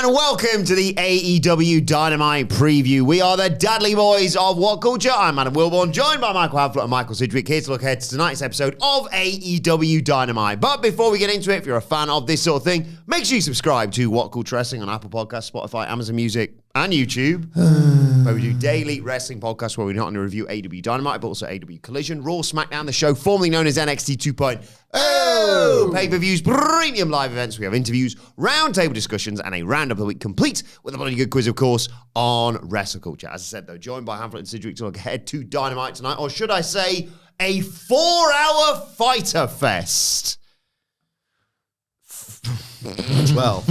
And welcome to the AEW Dynamite preview. We are the Dudley Boys of What Culture. I'm Adam Wilbourn, joined by Michael Hamflett and Michael Sidgwick, here to look ahead to tonight's episode of AEW Dynamite. But before we get into it, if you're a fan of this sort of thing, make sure you subscribe to What Culture Wrestling on Apple Podcasts, Spotify, Amazon Music, and YouTube, where we do daily wrestling podcasts where we not only review AEW Dynamite, but also AEW Collision, Raw, SmackDown, the show formerly known as NXT 2.0, pay-per-views, premium live events. We have interviews, roundtable discussions, and a round of the week complete with a bloody good quiz, of course, on wrestle culture. As I said, though, joined by Hamflett and Sidgwick to look ahead to Dynamite tonight, or should I say, a 4-hour Fyter Fest. Well,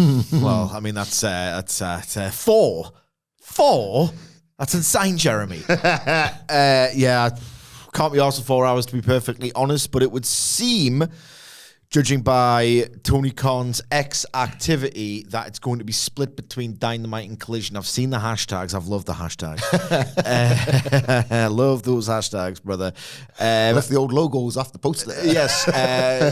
I mean, that's four. That's insane, Jeremy. Yeah, can't be asked for 4 hours, to be perfectly honest, but it would seem, judging by Tony Khan's activity, that it's going to be split between Dynamite and Collision. I've seen the hashtags. I've loved the hashtags. I love those hashtags, brother. Left the old logos off the post there. Yes.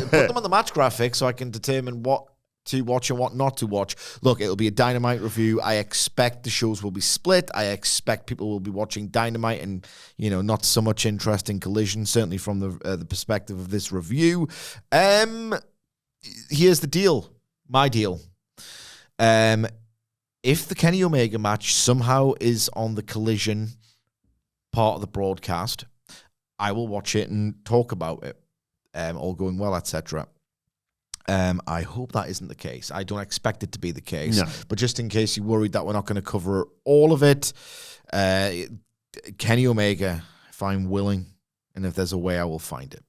Put them on the match graphic so I can determine what to watch and what not to watch. Look, it'll be a Dynamite review. I expect the shows will be split. I expect people will be watching Dynamite and, not so much interest in Collision, certainly from the perspective of this review. Here's the deal. My deal. If the Kenny Omega match somehow is on the Collision part of the broadcast, I will watch it and talk about it. All going well, etc. I hope that isn't the case. I don't expect it to be the case. No. But just in case you're worried that we're not going to cover all of it, Kenny Omega, if I'm willing, and if there's a way, I will find it.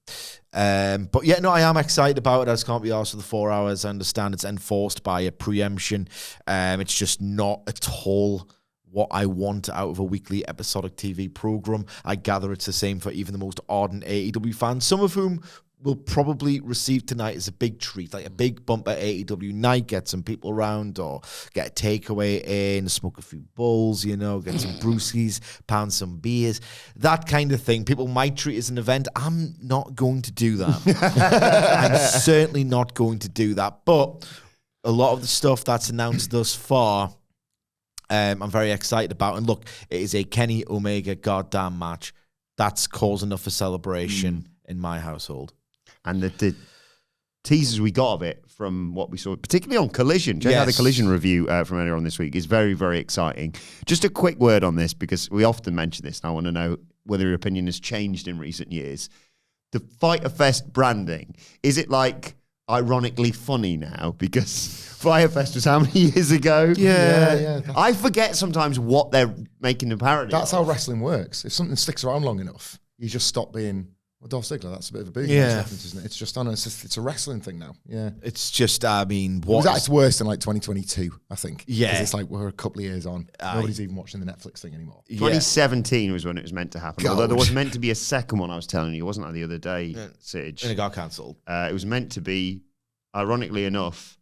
But yeah, no, I am excited about it. I just can't be asked for the 4 hours. I understand it's enforced by a preemption. It's just not at all what I want out of a weekly episodic TV program. I gather it's the same for even the most ardent AEW fans, some of whom will probably receive tonight as a big treat, like a big bump at AEW night, get some people around or get a takeaway in, smoke a few bowls, get some brewskis, pound some beers, that kind of thing. People might treat it as an event. I'm not going to do that. I'm certainly not going to do that. But a lot of the stuff that's announced thus far, I'm very excited about. And look, it is a Kenny Omega goddamn match. That's cause enough for celebration in my household. And the teasers we got of it from what we saw, particularly on Collision, check out the Collision review from earlier on this week, is very, very exciting. Just a quick word on this, because we often mention this, and I want to know whether your opinion has changed in recent years. The Fyter Fest branding, is it ironically funny now? Because Fyter Fest was how many years ago? Yeah. I forget sometimes what they're making the parody That's of. how wrestling works. If something sticks around long enough, you just stop being... Well, Dolph Ziggler, that's a bit of a big reference, isn't it? It's just, it's a wrestling thing now. Yeah. It's just, It's worse than 2022, I think. Yeah. Because it's we're a couple of years on. Nobody's even watching the Netflix thing anymore. 2017 was when it was meant to happen. Although there was meant to be a second one, I was telling you, wasn't there, the other day, Sidge? And it got cancelled. It was meant to be, ironically enough,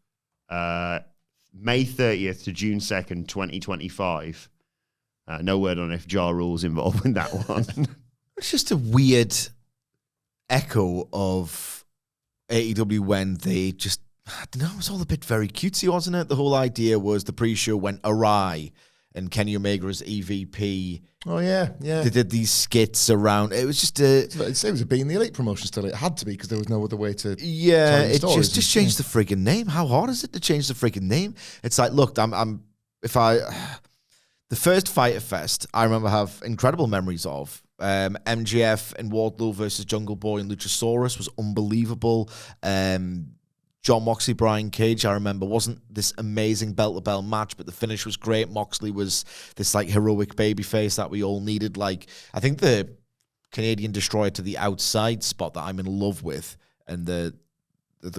May 30th to June 2nd, 2025. No word on if Ja Rule's involved in that one. It's just a weird echo of AEW when they just, I don't know, it was all a bit very cutesy, wasn't it? The whole idea was the pre-show went awry and Kenny Omega as EVP. Oh, yeah. They did these skits around. It was just it was a Being the Elite promotion still. It had to be because there was no other way to tell the stories. Just change the friggin' name. How hard is it to change the friggin' name? It's like, look, the first Fyter Fest, I remember have incredible memories of. MJF and Wardlow versus Jungle Boy and Luchasaurus was unbelievable. John Moxley, Brian Cage, I remember, wasn't this amazing belt-to-belt match, but the finish was great. Moxley was this heroic babyface that we all needed. I think the Canadian Destroyer to the Outside spot that I'm in love with, and the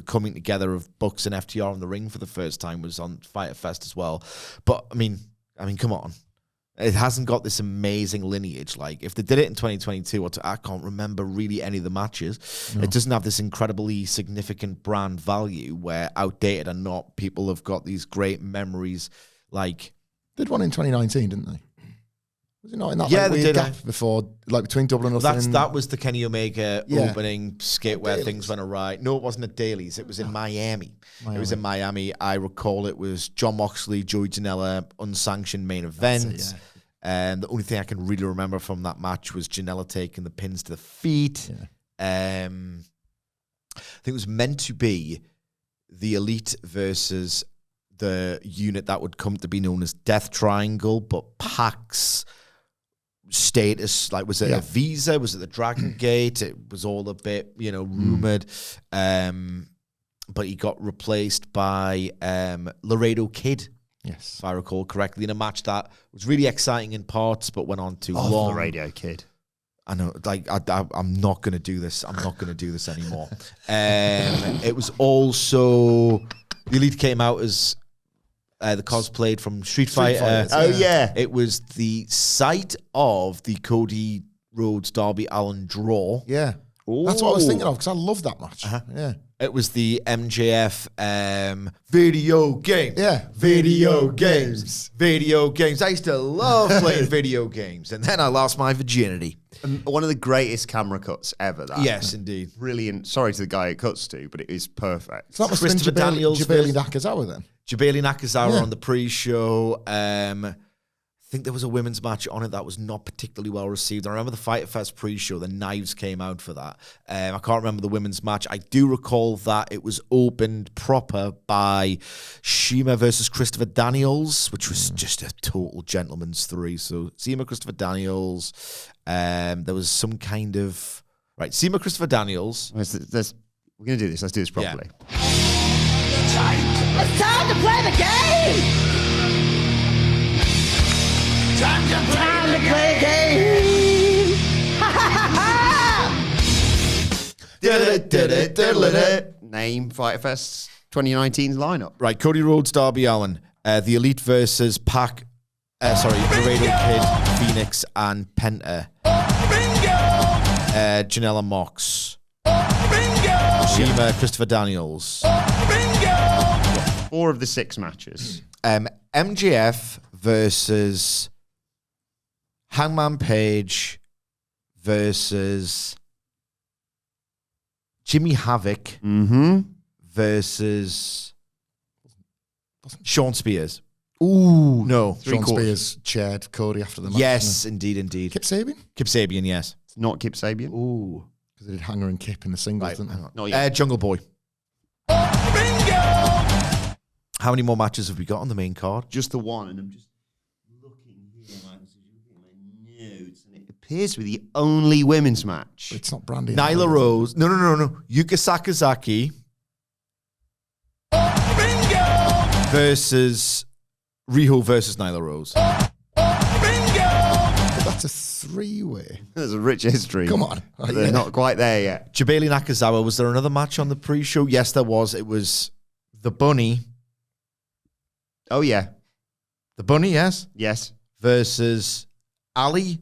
coming together of Bucks and FTR in the ring for the first time was on Fyter Fest as well. But I mean, come on. It hasn't got this amazing lineage. If they did it in 2022, I can't remember really any of the matches. No. It doesn't have this incredibly significant brand value where, outdated or not, people have got these great memories. Did one in 2019, didn't they? Was it not in that Yeah, like, they weird did, gap before, like between Dublin and nothing? That was the Kenny Omega Yeah. opening skit where Daly's. things went awry. No, it wasn't at Daly's. It was in Miami. It was in Miami. I recall it was John Moxley, Joey Janela, unsanctioned main event. And the only thing I can really remember from that match was Janela taking the pins to the feet. I think it was meant to be the Elite versus the unit that would come to be known as Death Triangle, but Pac's status, like, was it a visa? Was it the Dragon Gate? It was all a bit, rumored. But he got replaced by Laredo Kid, Yes. if I recall correctly, in a match that was really exciting in parts, but went on too long. Laredo Kid. I know, like, I'm not going to do this. I'm not going to do this anymore. It was also, the Elite came out as the cosplayed from Street Fighter. Oh, yeah. It was the site of the Cody Rhodes Darby Allin draw. Yeah. That's what I was thinking of, because I love that match. Yeah. It was the MJF video games. Yeah. Video games. Video games. I used to love playing video games. And then I lost my virginity. One of the greatest camera cuts ever. That. Yes, indeed. Brilliant. Sorry to the guy it cuts to, but it is perfect. So that must have been Christopher Daniels Jabali Nakazawa then. Jabali Nakazawa on the pre-show. I think there was a women's match on it that was not particularly well received. I remember the Fyter Fest pre-show, the knives came out for that. I can't remember the women's match. I do recall that it was opened proper by Shima versus Christopher Daniels, which was just a total gentleman's three. So Shima, Christopher Daniels. There was some kind of... Right, Shima, Christopher Daniels. We're going to do this. Let's do this properly. Yeah. It's time to play the game! Time to play the game! Ha ha ha! Name Fyter Fest 2019's lineup. Right, Cody Rhodes, Darby Allin. The Elite versus Pac... Laredo Kid, Phoenix, and Penta. Bingo! Janela Mox. Bingo! Shima, Christopher Daniels. Bingo! 4 of the 6 matches. MJF versus Hangman Page versus Jimmy Havoc versus Sean Spears. Ooh. No. Sean Spears chaired Cody after the match. Yes, indeed. Kip Sabian? Kip Sabian, yes. It's not Kip Sabian. Ooh. Because they did Hanger and Kip in the singles, didn't they? Not yet. Jungle Boy. Bingo! How many more matches have we got on the main card? Just the one, and I'm just looking here, Michael, so looking at my notes, and it appears to be the only women's match. It's not Brandy. Nyla Rose. No. Yuka Sakazaki Bingo! versus Riho versus Nyla Rose. Bingo! But that's a 3-way. There's a rich history. Come on. But they're not quite there yet. Jabali Nakazawa. Was there another match on the pre-show? Yes, there was. It was the Bunny. Oh, yeah. The Bunny, yes. Yes. Versus Ali.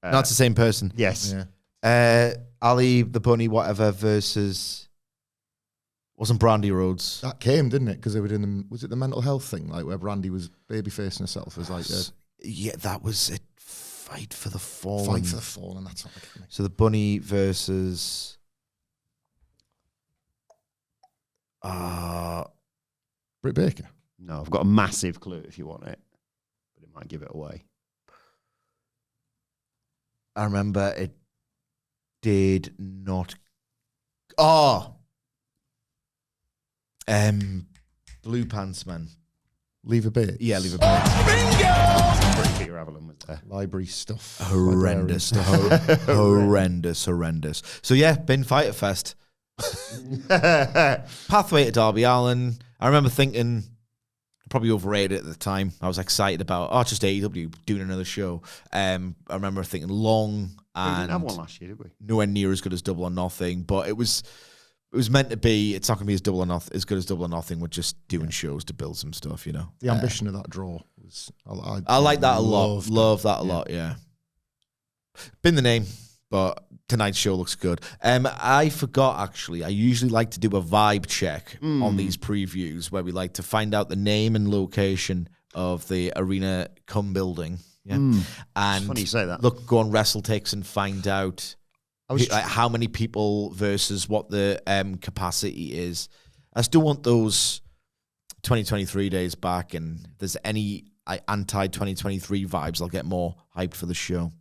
No, it's the same person. Yes. Yeah. Ali, the Bunny, whatever, versus... Wasn't Brandy Rhodes. That came, didn't it? Because they were doing the, was it the mental health thing, like where Brandy was babyfacing herself as like a Yeah, that was it. Fight for the Fallen. fight for the fallen. That's not like So the Bunny versus... Britt Baker. No, I've got a massive clue if you want it, but it might give it away. I remember it did not... Blue Pants Man. Leave a bit. Yeah, leave a bit. Pretty Peter Avalon was there. Library stuff. Horrendous. Horrendous. So yeah, been Fyter Fest. Pathway to Darby Allin. I remember thinking, probably overrated at the time. I was excited about, just AEW doing another show. I remember thinking long We didn't have and one last year, did we? nowhere near as good as Double or Nothing, but it was meant to be. It's not going to be as good as Double or Nothing. We're just doing shows to build some stuff, you know. The ambition of that draw was. I like that a lot. Love that a lot. Yeah. Been the name, but tonight's show looks good. I forgot actually. I usually like to do a vibe check on these previews where we like to find out the name and location of the arena cum building. Yeah. It's And funny you say that. look, go on WrestleTix and find out like how many people versus what the capacity is. I still want those 2023 days back, and if there's any anti-2023 vibes, I'll get more hyped for the show.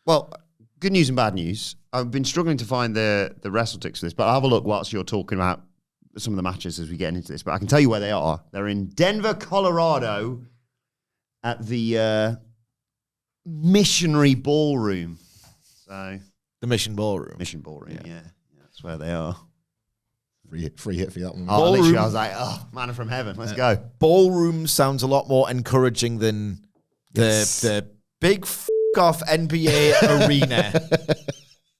Well, good news and bad news. I've been struggling to find the WrestleTix for this, but I'll have a look whilst you're talking about some of the matches as we get into this. But I can tell you where they are. They're in Denver, Colorado at the Missionary Ballroom. So The Mission Ballroom. Yeah. That's where they are. Free hit for that one. Oh, literally, I was like, oh, manna from heaven. Let's go. Ballroom sounds a lot more encouraging than the big off NBA arena.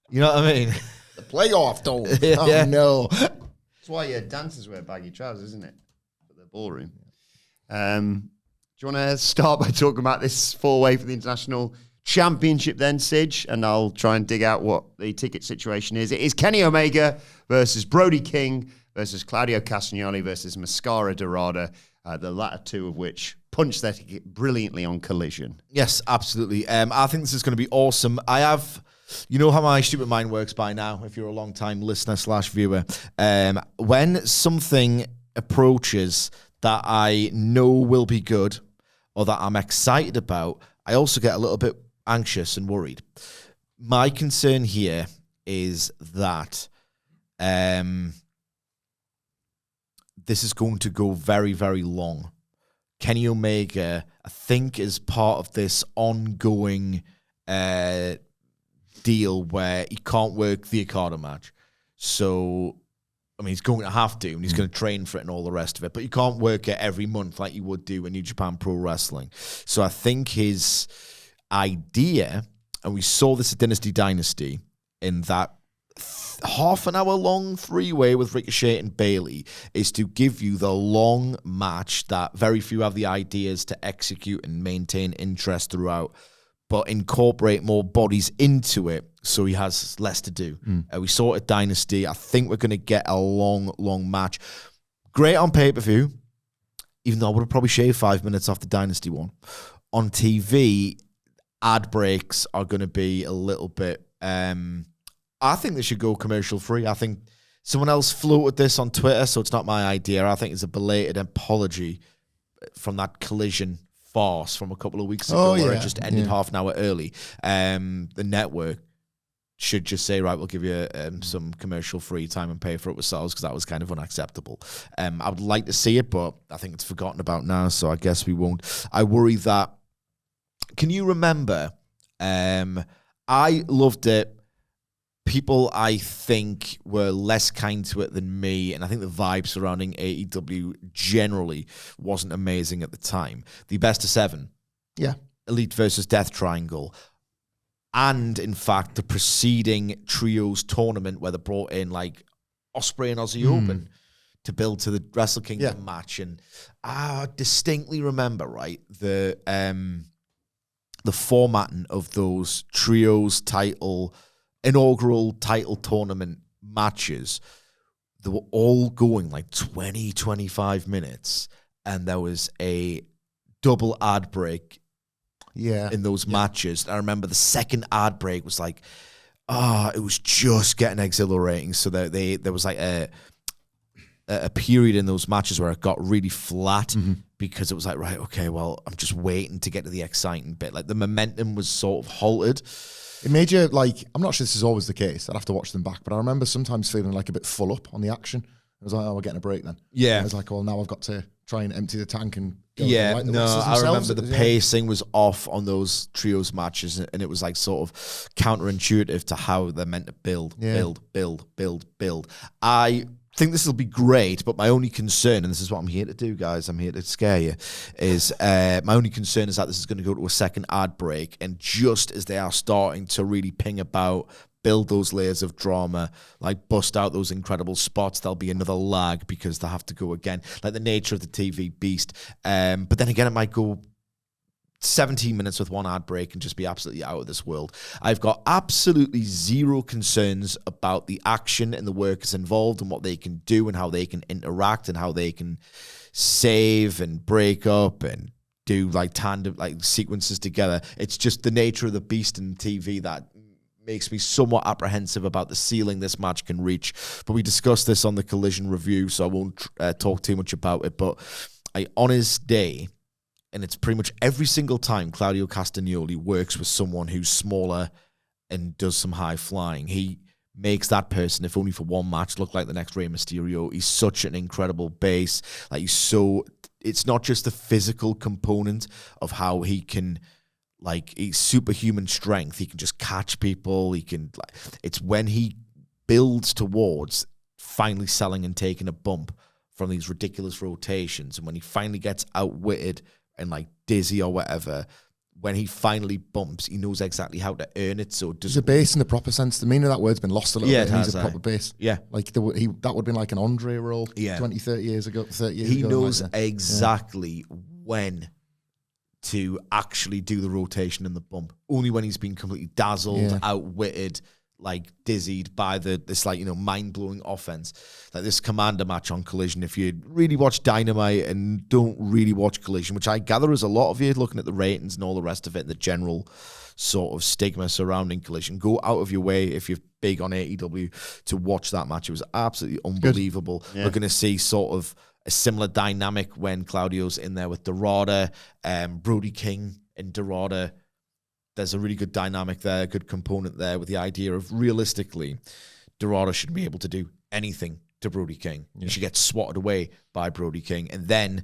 You know what I mean? The playoff, though. Yeah. Oh, no. That's why your dancers wear baggy trousers, isn't it? For the ballroom. Do you want to start by talking about this 4-way for the International Championship then, Sidge? And I'll try and dig out what the ticket situation is. It is Kenny Omega versus Brody King versus Claudio Castagnoli versus Mascara Dorado, the latter two of which punched their ticket brilliantly on Collision. Yes, absolutely. I think this is going to be awesome. You know how my stupid mind works by now, if you're a long-time listener/viewer. When something approaches that I know will be good or that I'm excited about, I also get a little bit anxious and worried. My concern here is that this is going to go very, very long. Kenny Omega, I think, is part of this ongoing deal where he can't work the Okada match. So, I mean, he's going to have to, and he's going to train for it and all the rest of it, but he can't work it every month like you would do in New Japan Pro Wrestling. So I think his idea, and we saw this at Dynasty in that half an hour long 3-way with Ricochet and Bayley, is to give you the long match that very few have the ideas to execute and maintain interest throughout, but incorporate more bodies into it so he has less to do. We saw it at Dynasty. I think we're going to get a long, long match. Great on pay-per-view, even though I would have probably shaved 5 minutes off the Dynasty one. On TV, ad breaks are going to be a little bit... I think they should go commercial-free. I think someone else floated this on Twitter, so it's not my idea. I think it's a belated apology from that Collision farce from a couple of weeks ago where it just ended half an hour early. The network should just say, right, we'll give you some commercial-free time and pay for it ourselves, because that was kind of unacceptable. I would like to see it, but I think it's forgotten about now, so I guess we won't. I worry that... Can you remember? I loved it. People, I think, were less kind to it than me, and I think the vibe surrounding AEW generally wasn't amazing at the time. The best of 7. Yeah. Elite versus Death Triangle. And, in fact, the preceding Trios tournament where they brought in, like, Ospreay and Aussie Open to build to the Wrestle Kingdom match. And I distinctly remember, right, the formatting of those Trios inaugural title tournament matches. They were all going like 20, 25 minutes, and there was a double ad break in those matches. I remember the second ad break was like, it was just getting exhilarating. So there was like a period in those matches where it got really flat because it was like, right, okay, well, I'm just waiting to get to the exciting bit. Like the momentum was sort of halted. It made you, like, I'm not sure this is always the case. I'd have to watch them back. But I remember sometimes feeling like a bit full up on the action. I was like, we're getting a break then. Yeah. I was like, well, now I've got to try and empty the tank and go. Yeah, I remember the pacing was off on those Trios matches, and it was like sort of counterintuitive to how they're meant to build. I think this will be great, but my only concern, and this is what I'm here to do, guys, I'm here to scare you, is my only concern is that this is going to go to a second ad break, and just as they are starting to really ping about, build those layers of drama, like bust out those incredible spots, there'll be another lag because they have to go again, like the nature of the TV beast. But then again, it might go 17 minutes with one ad break and just be absolutely out of this world. I've got absolutely zero concerns about the action and the workers involved and what they can do and how they can interact and how they can save and break up and do like tandem like sequences together. It's just the nature of the beast in TV that makes me somewhat apprehensive about the ceiling this match can reach. But we discussed this on the Collision review, so I won't talk too much about it. But on his day, and it's pretty much every single time Claudio Castagnoli works with someone who's smaller and does some high flying, he makes that person, if only for one match, look like the next Rey Mysterio. He's such an incredible base. Like, it's not just the physical component of how he can, like, he's superhuman strength. He can just catch people. It's when he builds towards finally selling and taking a bump from these ridiculous rotations. And when he finally gets outwitted and like dizzy or whatever, when he finally bumps, he knows exactly how to earn it. So he's a base in the proper sense. The meaning of that word's been lost a little bit. He's a proper base. Yeah. Like that would have been like an Andre role 20, 30 years ago. 30 years he ago, knows like exactly when to actually do the rotation and the bump. Only when he's been completely dazzled, outwitted, like dizzied by this like, mind-blowing offense. Like this Komander match on Collision, if you really watch Dynamite and don't really watch Collision, which I gather is a lot of you looking at the ratings and all the rest of it, and the general sort of stigma surrounding Collision, go out of your way if you're big on AEW to watch that match. It was absolutely unbelievable. We're going to see sort of a similar dynamic when Claudio's in there with Dorado, Brody King and Dorado. There's a really good dynamic there, a good component there with the idea of realistically, Dorado shouldn't be able to do anything to Brody King. He should get swatted away by Brody King. And then,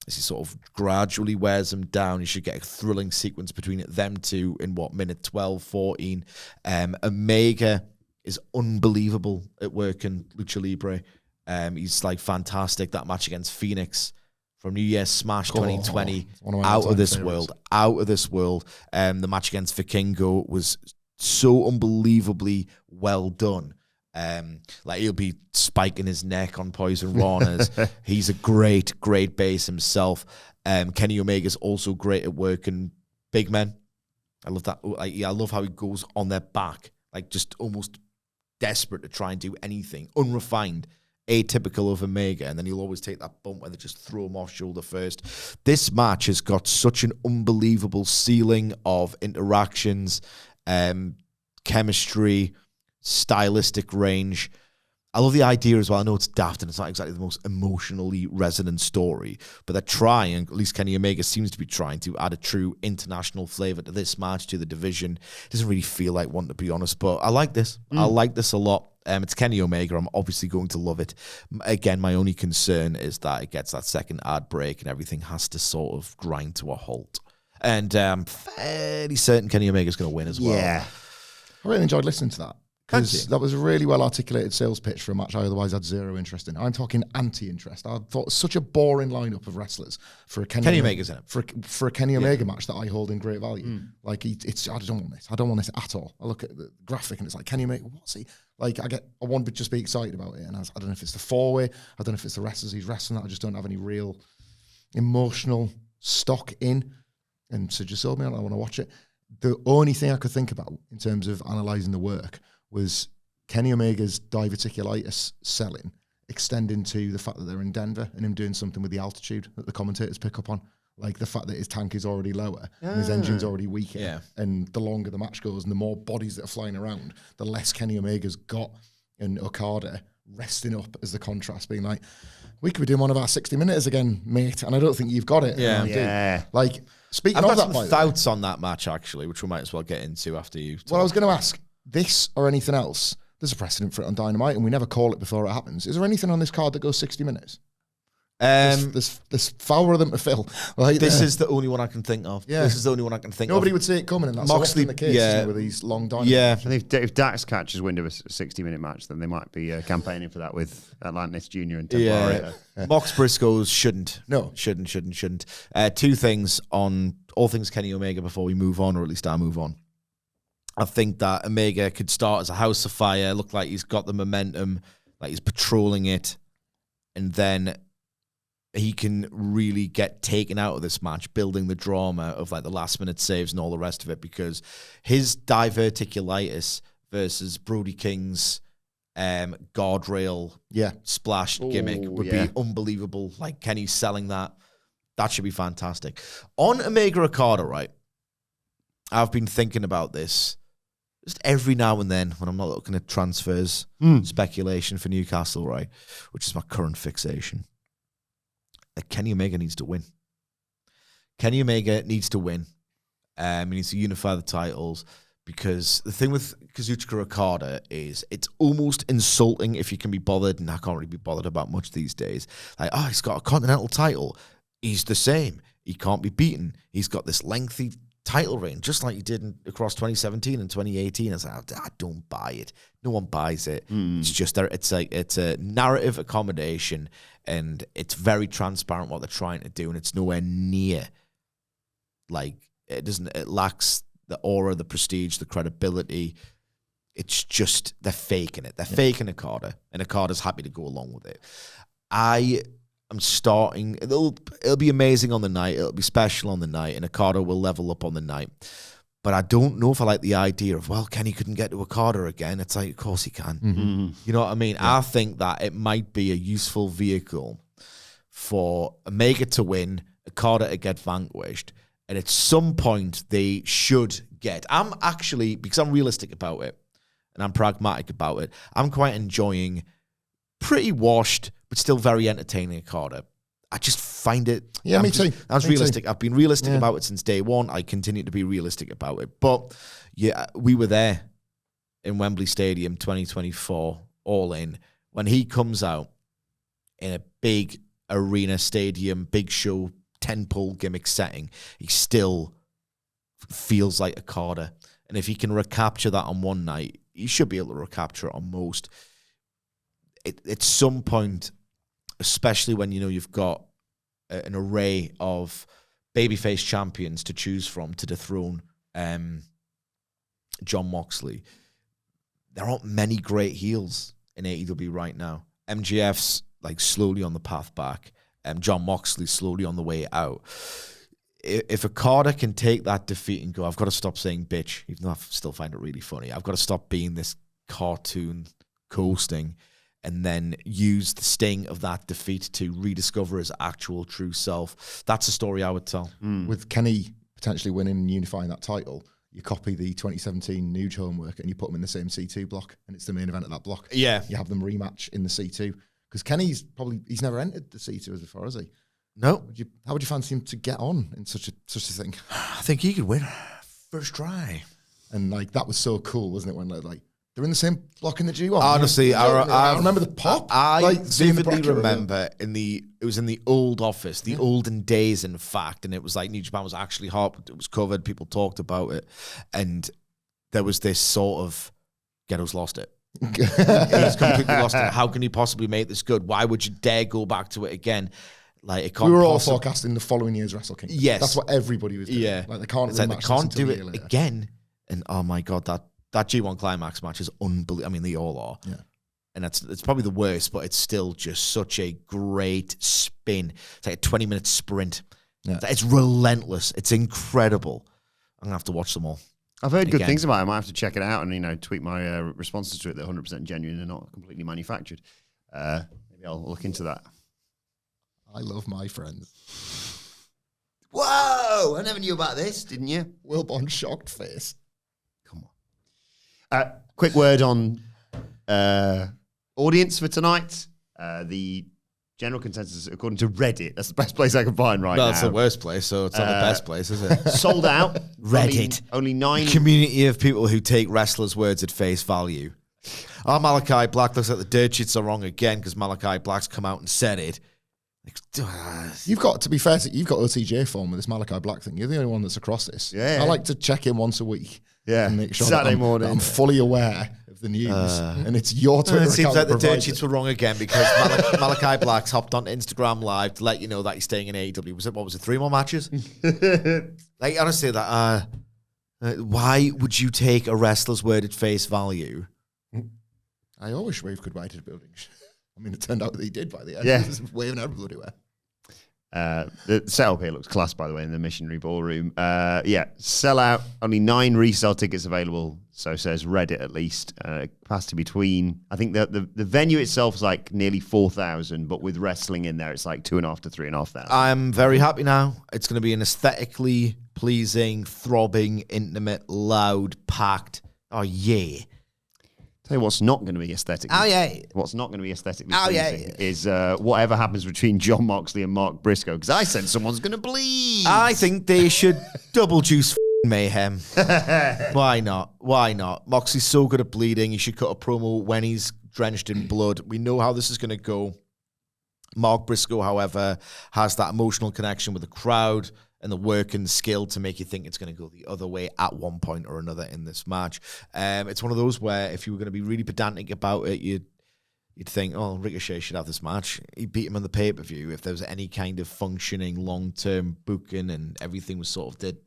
as he sort of gradually wears him down, you should get a thrilling sequence between them two in minute 12, 14. Omega is unbelievable at work in Lucha Libre. He's like fantastic. That match against Phoenix from New Year's Smash 2020, out of this world. The match against Vikingo was so unbelievably well done. Like he'll be spiking his neck on Poison Ranas. He's a great base himself. Kenny Omega's also great at working big men. I love that. I love how he goes on their back, like just almost desperate to try and do anything, unrefined, atypical of Omega, and then he'll always take that bump where they just throw him off shoulder first. This match has got such an unbelievable ceiling of interactions, chemistry, stylistic range. I love the idea as well. I know it's daft and it's not exactly the most emotionally resonant story, but they're trying, at least Kenny Omega seems to be trying to add a true international flavor to this match, to the division. It doesn't really feel like one, to be honest, but I like this. I like this a lot. It's Kenny Omega. I'm obviously going to love it. Again, my only concern is that it gets that second ad break and everything has to sort of grind to a halt. And I'm fairly certain Kenny Omega's going to win as well. Yeah. I really enjoyed listening to that. Because that was a really well-articulated sales pitch for a match I otherwise had zero interest in. I'm talking anti-interest. I thought it was such a boring lineup of wrestlers for a Kenny Omega's in it. For a Kenny Omega match that I hold in great value. Like, I don't want this. I don't want this at all. I look at the graphic and it's like, Kenny Omega, what's he? Like, I want to just be excited about it. And I don't know if it's the four-way. I don't know if it's the wrestlers he's wrestling that I just don't have any real emotional stock in. And so just sold me on it. I want to watch it. The only thing I could think about in terms of analysing the work was Kenny Omega's diverticulitis selling extending to the fact that they're in Denver and him doing something with the altitude that the commentators pick up on. Like the fact that his tank is already lower and his engine's already weaker. Yeah. And the longer the match goes and the more bodies that are flying around, the less Kenny Omega's got, and Okada resting up as the contrast, being like, we could be doing one of our 60 minutes again, mate. And I don't think you've got it. Yeah. Like, speaking I've of got that, some thoughts on that match, actually, which we might as well get into after you talk. Well, I was going to ask, this or anything else, there's a precedent for it on Dynamite, and we never call it before it happens. Is there anything on this card that goes 60 minutes? There's four of them to fill. Like, this is the only one I can think of. Yeah. This is the only one I can think Nobody of. would see it coming, and that's Moxley, often the case, isn't it, with these long Dynamite. Yeah. And if Dax catches wind of a 60-minute match, then they might be campaigning for that with Atlantis Jr and Templario. Yeah. Mox Briscoes shouldn't. No. Shouldn't. Two things on all things Kenny Omega before we move on, or at least I'll move on. I think that Omega could start as a house of fire, look like he's got the momentum, like he's patrolling it, and then he can really get taken out of this match, building the drama of like the last minute saves and all the rest of it, because his diverticulitis versus Brody King's guardrail splash gimmick would be unbelievable. Like Kenny's selling that That should be fantastic. On Omega Okada, right? I've been thinking about this just every now and then when I'm not looking at transfers, speculation for Newcastle, right? Which is my current fixation. Kenny Omega needs to win. Kenny Omega needs to win. He needs to unify the titles, because the thing with Kazuchika Okada is it's almost insulting if you can be bothered, and I can't really be bothered about much these days. Like, oh, he's got a Continental title. He's the same. He can't be beaten. He's got this lengthy title reign, just like he did across 2017 and 2018. I was like, I don't buy it. No one buys it. It's just it's a narrative accommodation, and it's very transparent what they're trying to do, and it's nowhere near like it lacks the aura, the prestige, the credibility. It's just they're faking it. They're faking Okada, and Okada's happy to go along with it. I'm starting. It'll be amazing on the night. It'll be special on the night, and Okada will level up on the night. But I don't know if I like the idea of, well, Kenny couldn't get to Okada again. It's like, of course he can. You know what I mean? Yeah. I think that it might be a useful vehicle for Omega to win, Okada to get vanquished, and at some point they should get. I'm actually, because I'm realistic about it and I'm pragmatic about it, I'm quite enjoying pretty washed but still very entertaining Okada. I just find it... Yeah, me too. That's realistic. I've been realistic about it since day one. I continue to be realistic about it. But yeah, we were there in Wembley Stadium 2024, all in, when he comes out in a big arena stadium, big show, 10-pole gimmick setting. He still feels like Okada. And if he can recapture that on one night, he should be able to recapture it on most. At some point, especially when, you know, you've got an array of babyface champions to choose from to dethrone Jon Moxley, there aren't many great heels in AEW right now. MJF's like slowly on the path back. Jon Moxley's slowly on the way out. If Okada can take that defeat and go, I've got to stop saying bitch, even though I still find it really funny. I've got to stop being this cartoon coasting, and then use the sting of that defeat to rediscover his actual true self. That's a story I would tell. With Kenny potentially winning and unifying that title, you copy the 2017 Nuge homework and you put them in the same C2 block, and it's the main event of that block. Yeah. You have them rematch in the C2. Because Kenny's he's never entered the C2 as before, has he? No. How would you fancy him to get on in such a thing? I think he could win first try. And like that was so cool, wasn't it? When like they're in the same block in the G1. Honestly, I remember the pop. I vividly remember it was in the old office, the olden days, in fact, and it was like New Japan was actually hot. It was covered. People talked about it, and there was this sort of Ghetto's lost it. He's completely lost it. How can he possibly make this good? Why would you dare go back to it again? Like it can't. We were all forecasting the following year's Wrestle Kingdom. Yes, that's what everybody was doing. Yeah, like they can't. It's like they can't do it again. And oh my god, that G1 Climax match is unbelievable. I mean, they all are. Yeah. And it's probably the worst, but it's still just such a great spin. It's like a 20-minute sprint. Yeah. It's relentless. It's incredible. I'm gonna have to watch them all. I've heard good things about it. I might have to check it out and, tweak my responses to it. They're 100% genuine and not completely manufactured. Maybe I'll look into that. I love my friends. Whoa! I never knew about this, didn't you? Wilbourn shocked face. Come on. Quick word on audience for tonight. The general consensus, according to Reddit, that's the best place I can find right now. No, it's the worst place, so it's not the best place, is it? Sold out. Reddit. Only 9. Community of people who take wrestlers' words at face value. Oh, Malachi Black looks like the dirt sheets are wrong again because Malachi Black's come out and said it. You've got, to be fair, you've got OTJ form with this Malachi Black thing. You're the only one that's across this. Yeah. I like to check in once a week. Yeah. And make sure Saturday morning. That I'm fully aware of the news. And it's your Twitter It seems account like the dirt sheets were wrong again because Malachi Black's hopped on Instagram Live to let you know that he's staying in AEW. What was it, 3 more matches? Like, honestly, why would you take a wrestler's word at face value? I always wave goodbye to the building. I mean, it turned out that he did by the end. Yeah. He was waving everybody away. The setup here looks class, by the way, in the Missionary Ballroom. Sell out. Only 9 resale tickets available. So says Reddit, at least. Capacity between, I think the venue itself is like nearly 4,000, but with wrestling in there, it's like 2,500 to 3,500. I'm very happy now. It's going to be an aesthetically pleasing, throbbing, intimate, loud, packed. Oh, yeah. Tell you what's not going to be aesthetically. Oh, yeah. What's not going to be aesthetically pleasing is whatever happens between Jon Moxley and Mark Briscoe, because I sense someone's going to bleed. I think they should double juice mayhem. Why not? Why not? Moxley's so good at bleeding. He should cut a promo when he's drenched in blood. We know how this is going to go. Mark Briscoe, however, has that emotional connection with the crowd and the work and skill to make you think it's going to go the other way at one point or another in this match. It's one of those where if you were going to be really pedantic about it, you'd think, oh, Ricochet should have this match. He beat him on the pay-per-view. If there was any kind of functioning long-term booking and everything was sort of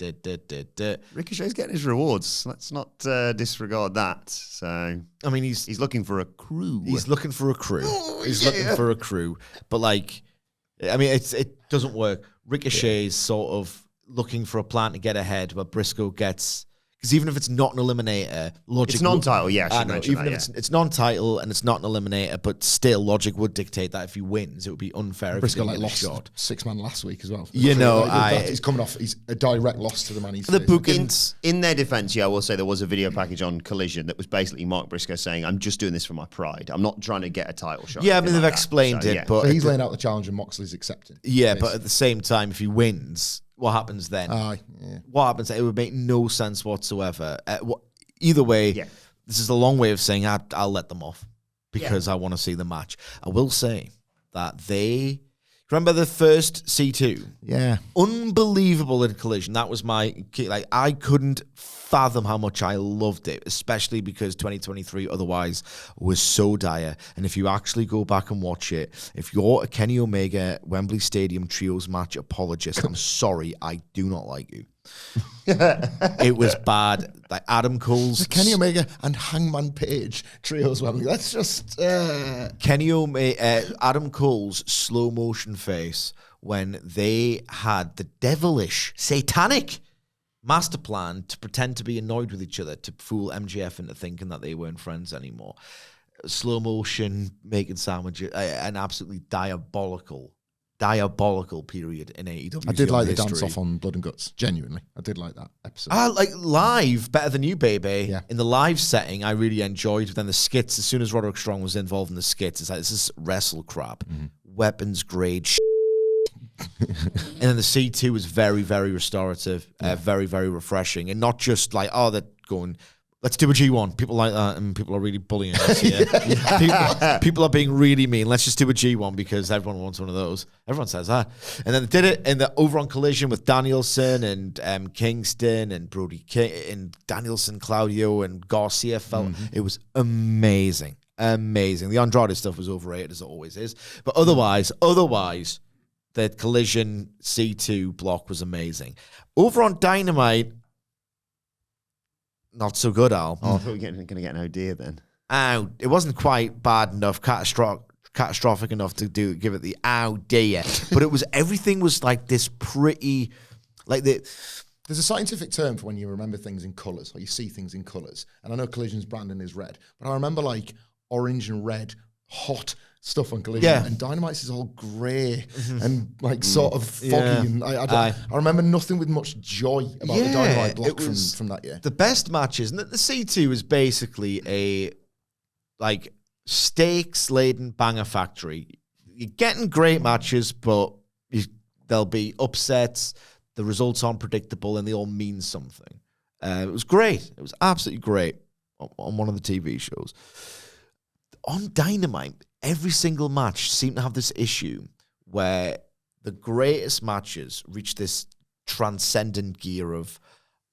Ricochet's getting his rewards. Let's not disregard that. So, I mean, he's looking for a crew. He's looking for a crew. Looking for a crew. But, like, I mean, it doesn't work. Ricochet's sort of looking for a plan to get ahead, but Briscoe gets... Because even if it's not an eliminator, logic... It's non-title, yeah. I know, even if it's non-title and it's not an eliminator, but still logic would dictate that if he wins, it would be unfair Briscoe if he lost shot. 6-man last week as well. You know, he's coming off... He's a direct loss to the man he's the facing. bookings... In their defense, I will say there was a video package on Collision that was basically Mark Briscoe saying, I'm just doing this for my pride. I'm not trying to get a title shot. Yeah, I mean, they've explained it, but... So he's laying out the challenge and Moxley's accepting. Yeah, but at the same time, if he wins... What happens then? What happens? It would make no sense whatsoever. Either way, this is a long way of saying I'll let them off because I want to see the match. I will say that they... Remember the first C2? Yeah. Unbelievable in Collision. That was my key. Like, I couldn't fathom how much I loved it, especially because 2023 otherwise was so dire. And if you actually go back and watch it, if you're a Kenny Omega Wembley Stadium Trios match apologist, I'm sorry, I do not like you. It was bad. Like Adam Cole's Kenny Omega and Hangman Page trios. That's just Kenny Omega, Adam Cole's slow motion face when they had the devilish, satanic master plan to pretend to be annoyed with each other to fool MJF into thinking that they weren't friends anymore. Slow motion, making sandwiches, an absolutely diabolical period in AEW. I did like the dance off on Blood and Guts. Genuinely, I did like that episode. Like live, better than you, baby. Yeah. In the live setting, I really enjoyed. But then the skits, as soon as Roderick Strong was involved in the skits, it's like this is wrestle crap, weapons grade. And then the C2 was very, very restorative, very, very refreshing, and not just like they're going. Let's do a G1. People like that, and people are really bullying us here. People are being really mean. Let's just do a G1 because everyone wants one of those. Everyone says that. And then they did it in the over on Collision with Danielson and Kingston and Brody and Danielson, Claudio and Garcia. It was amazing. Amazing. The Andrade stuff was overrated as it always is. But otherwise, the Collision C2 block was amazing. Over on Dynamite, not so good, Al. Oh, I thought we were going to get an idea then. It wasn't quite bad enough, catastrophic enough to give it the ow dear. But everything was like this pretty, like There's a scientific term for when you remember things in colours, or you see things in colours. And I know Collision's branding is red, but I remember like orange and red, hot stuff on Collision. Yeah. And Dynamite's is all grey and like sort of foggy. Yeah. And I remember nothing with much joy about the Dynamite block from that year. The best matches, and the C2 is basically a like stakes-laden banger factory. You're getting great matches, but there'll be upsets, the results aren't predictable, and they all mean something. It was great. It was absolutely great on one of the TV shows. On Dynamite, every single match seemed to have this issue where the greatest matches reach this transcendent gear of,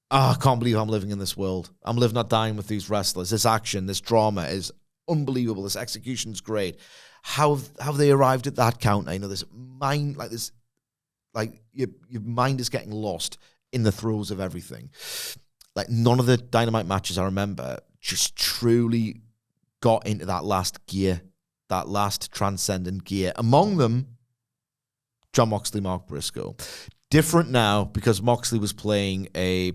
I can't believe I'm living in this world. I'm living or dying with these wrestlers. This action, this drama is unbelievable. This execution's great. How have they arrived at that count? I know this mind, like your mind is getting lost in the throes of everything. Like none of the Dynamite matches I remember just truly got into that last gear, that last transcendent gear. Among them, Jon Moxley, Mark Briscoe. Different now because Moxley was playing a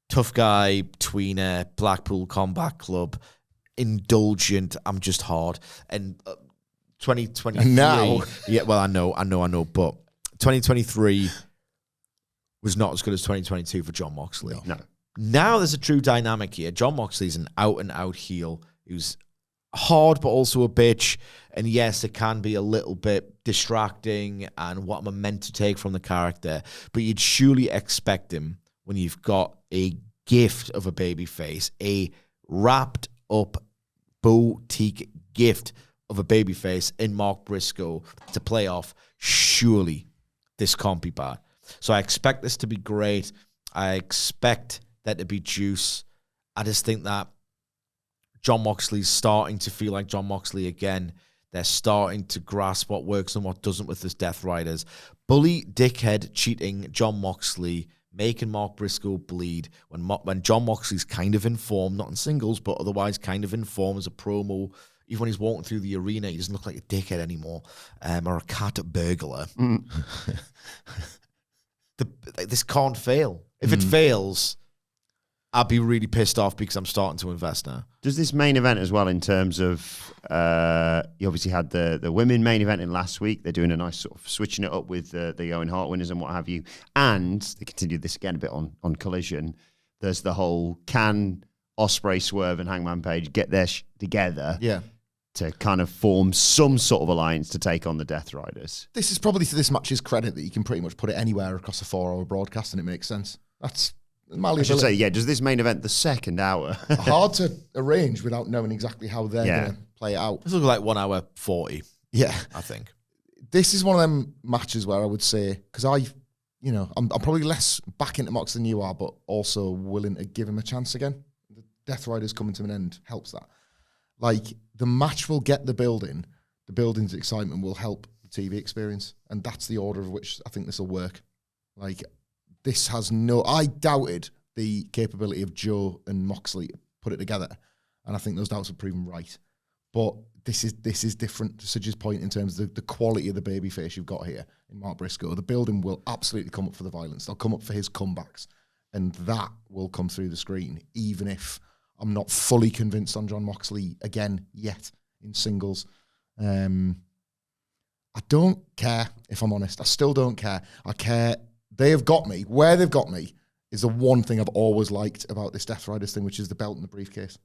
tough guy, tweener, Blackpool Combat Club, indulgent, I'm just hard. And 2023... And now... Yeah, well, I know, but 2023 was not as good as 2022 for Jon Moxley. No. Now there's a true dynamic here. Jon Moxley's an out-and-out heel who's hard, but also a bitch. And yes, it can be a little bit distracting and what am I meant to take from the character. But you'd surely expect him when you've got a gift of a baby face, a wrapped up boutique gift of a baby face in Mark Briscoe to play off. Surely this can't be bad. So I expect this to be great. I expect there to be juice. I just think that Jon Moxley's starting to feel like Jon Moxley again. They're starting to grasp what works and what doesn't with his Death Riders. Bully, dickhead, cheating Jon Moxley, making Mark Briscoe bleed. When Jon Moxley's kind of in form, not in singles, but otherwise kind of in form as a promo. Even when he's walking through the arena, he doesn't look like a dickhead anymore, or a cat burglar. This can't fail. If it fails, I'd be really pissed off because I'm starting to invest now. Does this main event as well in terms of, you obviously had the women main event in last week. They're doing a nice sort of switching it up with the Owen Hart winners and what have you. And they continued this again a bit on Collision. There's the whole, can Ospreay, Swerve and Hangman Page get their together? Yeah. To kind of form some sort of alliance to take on the Death Riders. This is probably to this match's credit that you can pretty much put it anywhere across a 4-hour broadcast and it makes sense. That's malleability. I should say, yeah, does this main event the second hour? Hard to arrange without knowing exactly how they're going to play it out. This looks like 1 hour 40. Yeah. I think. This is one of them matches where I would say, because I'm probably less back into Mox than you are, but also willing to give him a chance again. The Death Riders coming to an end helps that. Like, the match will get the building's excitement will help the TV experience, and that's the order of which I think this will work. Like, this has I doubted the capability of Joe and Moxley to put it together, and I think those doubts have proven right. But this is different to Sidge's point in terms of the quality of the babyface you've got here in Mark Briscoe. The building will absolutely come up for the violence. They'll come up for his comebacks, and that will come through the screen, even if I'm not fully convinced on Jon Moxley again yet in singles. I don't care, if I'm honest. I still don't care. I care. They have got me. Where they've got me is the one thing I've always liked about this Death Riders thing, which is the belt and the briefcase.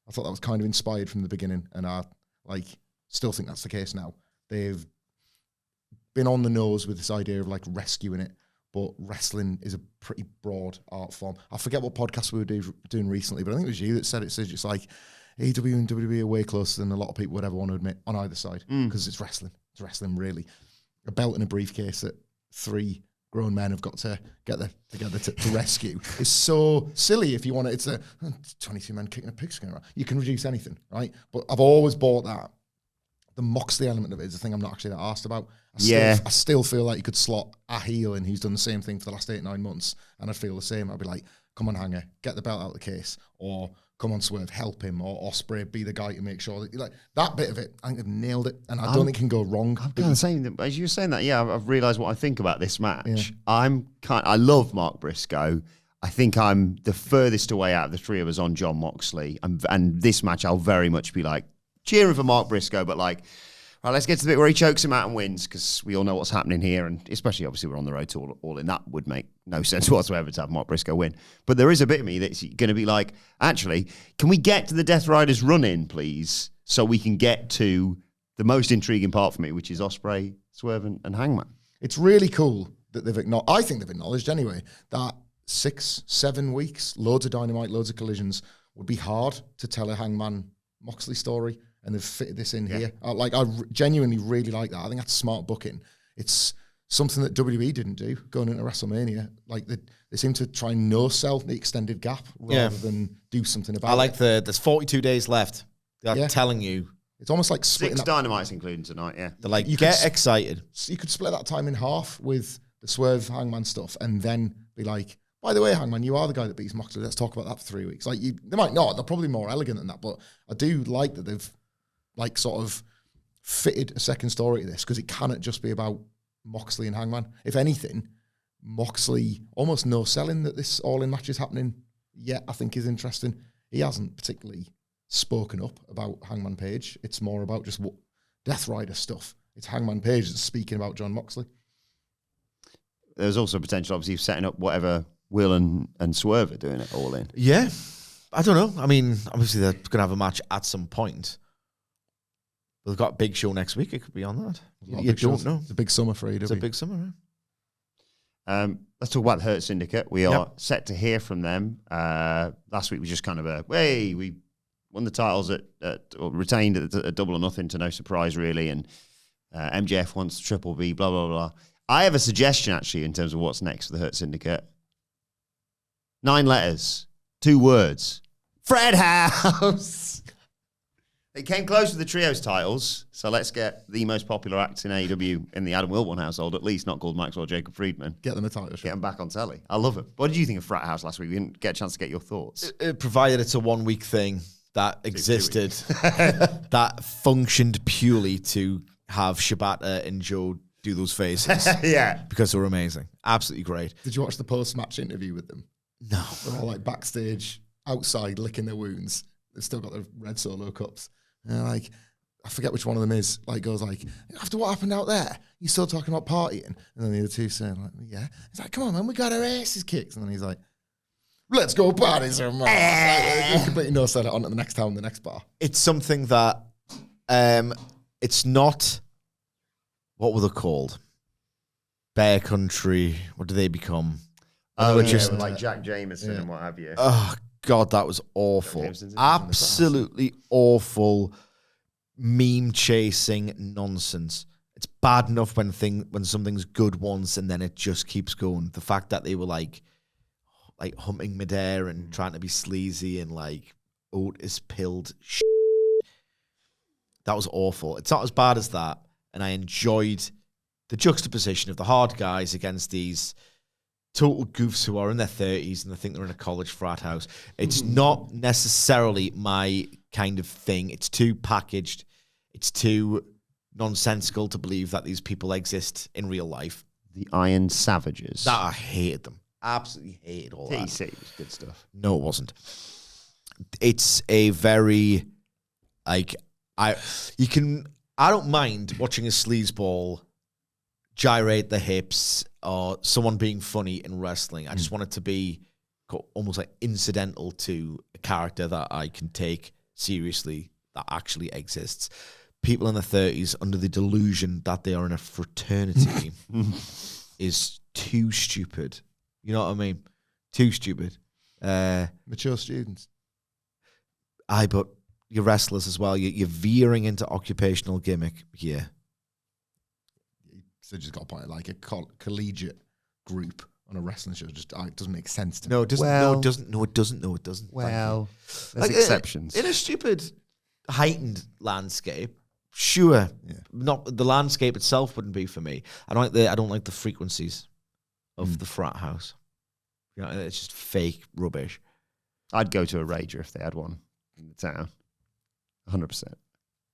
I thought that was kind of inspired from the beginning, and I still think that's the case now. They've been on the nose with this idea of rescuing it. But wrestling is a pretty broad art form. I forget what podcast we were doing recently, but I think it was you that said it. It's like AEW and WWE are way closer than a lot of people would ever want to admit on either side because it's wrestling. It's wrestling, really. A belt and a briefcase that 3 grown men have got to get together to rescue is so silly. If you want it, it's 22 men kicking a pigskin around. You can reduce anything, right? But I've always bought that. The Moxley element of it is the thing I'm not actually that asked about. I still feel like you could slot a heel in who's done the same thing for the last 8-9 months, and I'd feel the same. I'd be like, come on, Hanger, get the belt out of the case, or come on, Swerve, help him, or Ospreay, be the guy to make sure that that bit of it. I think they've nailed it, and I don't think it can go wrong. I'm kind of saying that, as you were saying that, I've realised what I think about this match. Yeah. I love Mark Briscoe. I think I'm the furthest away out of the 3 of us on Jon Moxley, and this match I'll very much be cheering for Mark Briscoe, but right, let's get to the bit where he chokes him out and wins, because we all know what's happening here, and especially, obviously, we're on the road to all in. That would make no sense whatsoever to have Mark Briscoe win. But there is a bit of me that's going to be actually, can we get to the Death Riders run-in, please, so we can get to the most intriguing part for me, which is Ospreay, Swerve, and Hangman. It's really cool that they've acknowledged, I think they've acknowledged anyway, that 6-7 weeks, loads of Dynamite, loads of collisions, would be hard to tell a Hangman Moxley story. And they've fitted this in here. I genuinely really like that. I think that's smart booking. It's something that WWE didn't do going into WrestleMania. They seem to try and no-sell the extended gap rather than do something about it. There's 42 days left. They're telling you. It's almost like splitting 6 Dynamites including tonight, yeah. They're get excited. You could split that time in half with the Swerve Hangman stuff and then be like, by the way, Hangman, you are the guy that beats Moxley. Let's talk about that for 3 weeks. They might not. They're probably more elegant than that, but I do like that they've sort of fitted a second story to this, because it cannot just be about Moxley and Hangman. If anything, Moxley almost no selling that this all-in match is happening yet, I think is interesting. He hasn't particularly spoken up about Hangman Page. It's more about just what Death Rider stuff. It's Hangman Page that's speaking about John Moxley. There's also potential, obviously, of setting up whatever Will and Swerve are doing it all in. Yeah. I don't know. I mean, obviously they're going to have a match at some point. But they've got a big show next week. It could be on that. You don't know. It's a big summer for AEW. It's a big summer, right? Let's talk about the Hurt Syndicate. We are set to hear from them. Last week was just kind of we won the titles or retained at a double or nothing to no surprise, really. And MJF wants Triple B, blah, blah, blah. I have a suggestion, actually, in terms of what's next for the Hurt Syndicate. 9 letters, 2 words. Fred House! They came close with the trios titles, so let's get the most popular acts in AEW in the Adam Wilbourn household, at least, not called Maxwell Jacob Friedman. Get them a title shot. Get them back on telly. I love it. What did you think of Frat House last week? We didn't get a chance to get your thoughts. Provided it's a 1-week thing that existed, that functioned purely to have Shibata and Joe do those faces. Yeah. Because they were amazing. Absolutely great. Did you watch the post-match interview with them? No. They're all like backstage, outside, licking their wounds. They've still got their red Solo cups. And like, I forget which one of them is, like, goes like, after what happened out there, you still talking about partying? And then the other two saying, like, yeah. He's like, come on, man, we got our asses kicked. And then he's like, let's go party some more. Like, completely no sell it on at the next town, the next bar. It's something that, it's not, what were they called? Bear Country. What do they become? Oh, just like Jack Jameson and what have you. Oh, God, that was awful. Absolutely awful meme-chasing nonsense. It's bad enough when something's good once and then it just keeps going. The fact that they were like humping midair and trying to be sleazy and like Otis pilled shit. That was awful. It's not as bad as that. And I enjoyed the juxtaposition of the hard guys against these total goofs who are in their 30s and they think they're in a college frat house. It's not necessarily my kind of thing. It's too packaged. It's too nonsensical to believe that these people exist in real life. The Iron Savages. I hated them. Absolutely hated all that. TC was good stuff. No, it wasn't. It's a very, like, I don't mind watching a sleazeball gyrate the hips or someone being funny in wrestling. I just want it to be almost like incidental to a character that I can take seriously that actually exists. People in their 30s under the delusion that they are in a fraternity is too stupid. You know what I mean? Too stupid. Mature students. But you're wrestlers as well. You're veering into occupational gimmick here. So just got a point, like a collegiate group on a wrestling show. Just it doesn't make sense to me. No, it doesn't. Well, no, it doesn't. Well, there's Like, exceptions. In a stupid, heightened landscape, sure. Yeah. Not the landscape itself wouldn't be for me. I don't like the frequencies of the frat house. You know, it's just fake rubbish. I'd go to a Rager if they had one in the town. 100%.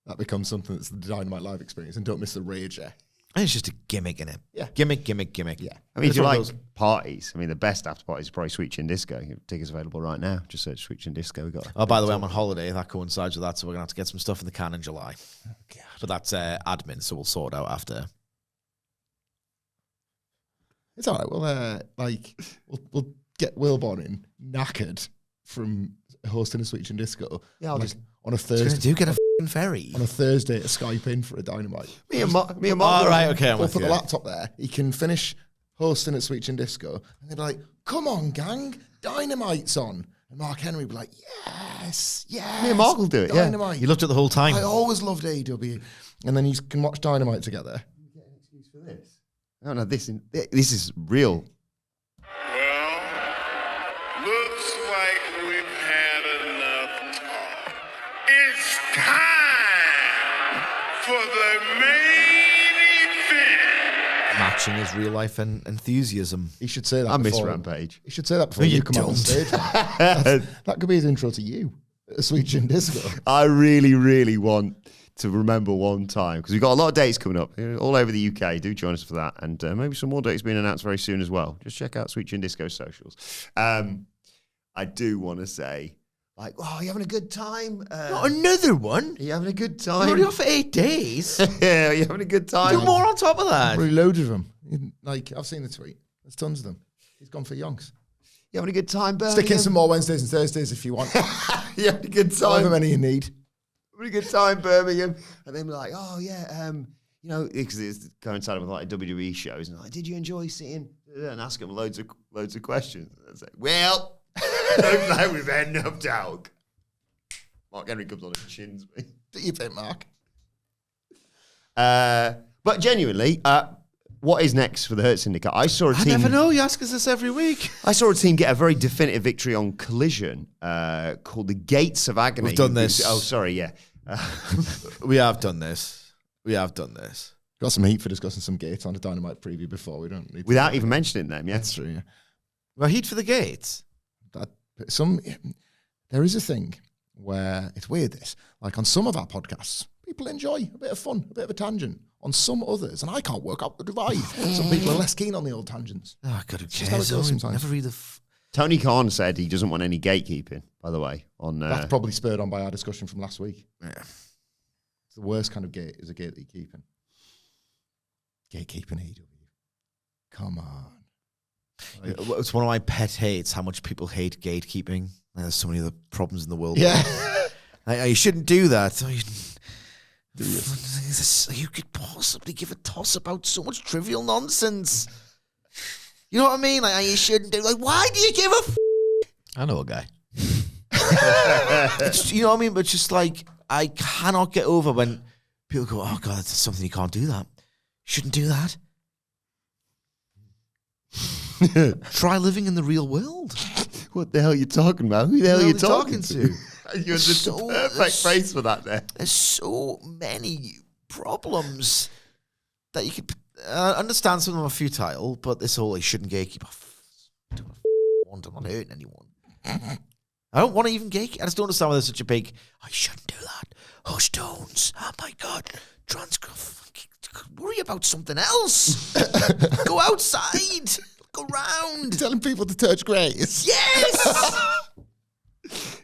That becomes something that's the Dynamite Live experience, and don't miss the Rager. And it's just a gimmick in it. Yeah. Gimmick. Yeah. I mean, if It's you one like of those- parties, I mean, the best after parties is probably Sweet Chin Disco. Tickets available right now. Just search Sweet Chin Disco. We got. Oh, by the way, I'm on holiday. That coincides with that, so we're going to have to get some stuff in the can in July. But that's admin, so we'll sort it out after. It's all right. We'll get Wilbourn in knackered from hosting a Switch and Disco. Yeah, I'll just on a Thursday. Do get a f***ing ferry. On a Thursday to Skype in for a Dynamite. me and Mark. All right, okay, I'm We'll with put you. the laptop there. He can finish hosting at Switch and Disco, and they'd be like, "Come on, gang, Dynamite's on." And Mark Henry would be like, "Yes, yes." Me and Mark will do it, yeah. Dynamite. You looked at the whole time. I always loved AEW, and then you can watch Dynamite together. No, this is real. Well, looks like we've had enough talk. It's time for the main event. Matching his real life and enthusiasm. He should say that. I miss before- Rampage. He should say that before No, you you come out on don't. stage. That could be his intro to you at Switch and Disco. I really, really want to remember one time, because we've got a lot of dates coming up all over the UK. Do join us for that, and maybe some more dates being announced very soon as well. Just check out Sweet Chin Disco socials. I do want to say, like, oh, are you having a good time? Not another one. Are you having a good You're time? already off for 8 days. Yeah, are you having a good time? Do more on top of that. Probably loads of them. Like, I've seen the tweet. There's tons of them. He's gone for yonks. You having a good time, Birmingham? Stick in some more Wednesdays and Thursdays if you want. You having a good time? However many you need. Having a good time, Birmingham. And then we're like, oh, yeah, you know, because it's coincided with like WWE shows. And like, did you enjoy seeing? And ask them loads of questions. And say, well, looks like we've had enough talk. Mark Henry comes on and chins me. Do you think, Mark? But genuinely, what is next for the Hurt Syndicate? I saw a team. I never know. You ask us this every week. I saw a team get a very definitive victory on Collision called the Gates of Agony. We've done this. Oh, sorry, yeah. We have done this. Got some heat for discussing some gates on the Dynamite preview before. We don't need to. Without even mentioning them, yeah. That's true, yeah. Well, heat for the gates. There is a thing where it's weird this. Like on some of our podcasts, people enjoy a bit of fun, a bit of a tangent. On some others, and I can't work out the divide. Some people are less keen on the old tangents. Oh, God, who just how it cares? goes sometimes. Never read the... Tony Khan said he doesn't want any gatekeeping, by the way. That's probably spurred on by our discussion from last week. Yeah. It's the worst kind of gate is a gate that you're keeping. Gatekeeping AEW. Come on. Like, It's one of my pet hates, how much people hate gatekeeping. Like, there's so many other problems in the world. yeah. Like, oh, you shouldn't do that. Oh, you could possibly give a toss about so much trivial nonsense. You know what I mean? Like, you shouldn't do. Like, why do you give a? I know a guy. You know what I mean? But just like, I cannot get over when people go, "Oh God, that's something you can't do that. You shouldn't do that." Try living in the real world. What the hell are you talking about? Who the hell are you talking to? You're the perfect face for that there. There's so many problems that you could understand some of them are futile, but this whole, you shouldn't gatekeep. I don't want, I'm not hurting anyone. I don't want to even gatekeep. I just don't understand why there's such a big, I shouldn't do that. Hush tones. Oh my God. Worry about something else. Go outside. Look around. Telling people to touch grace. Yes.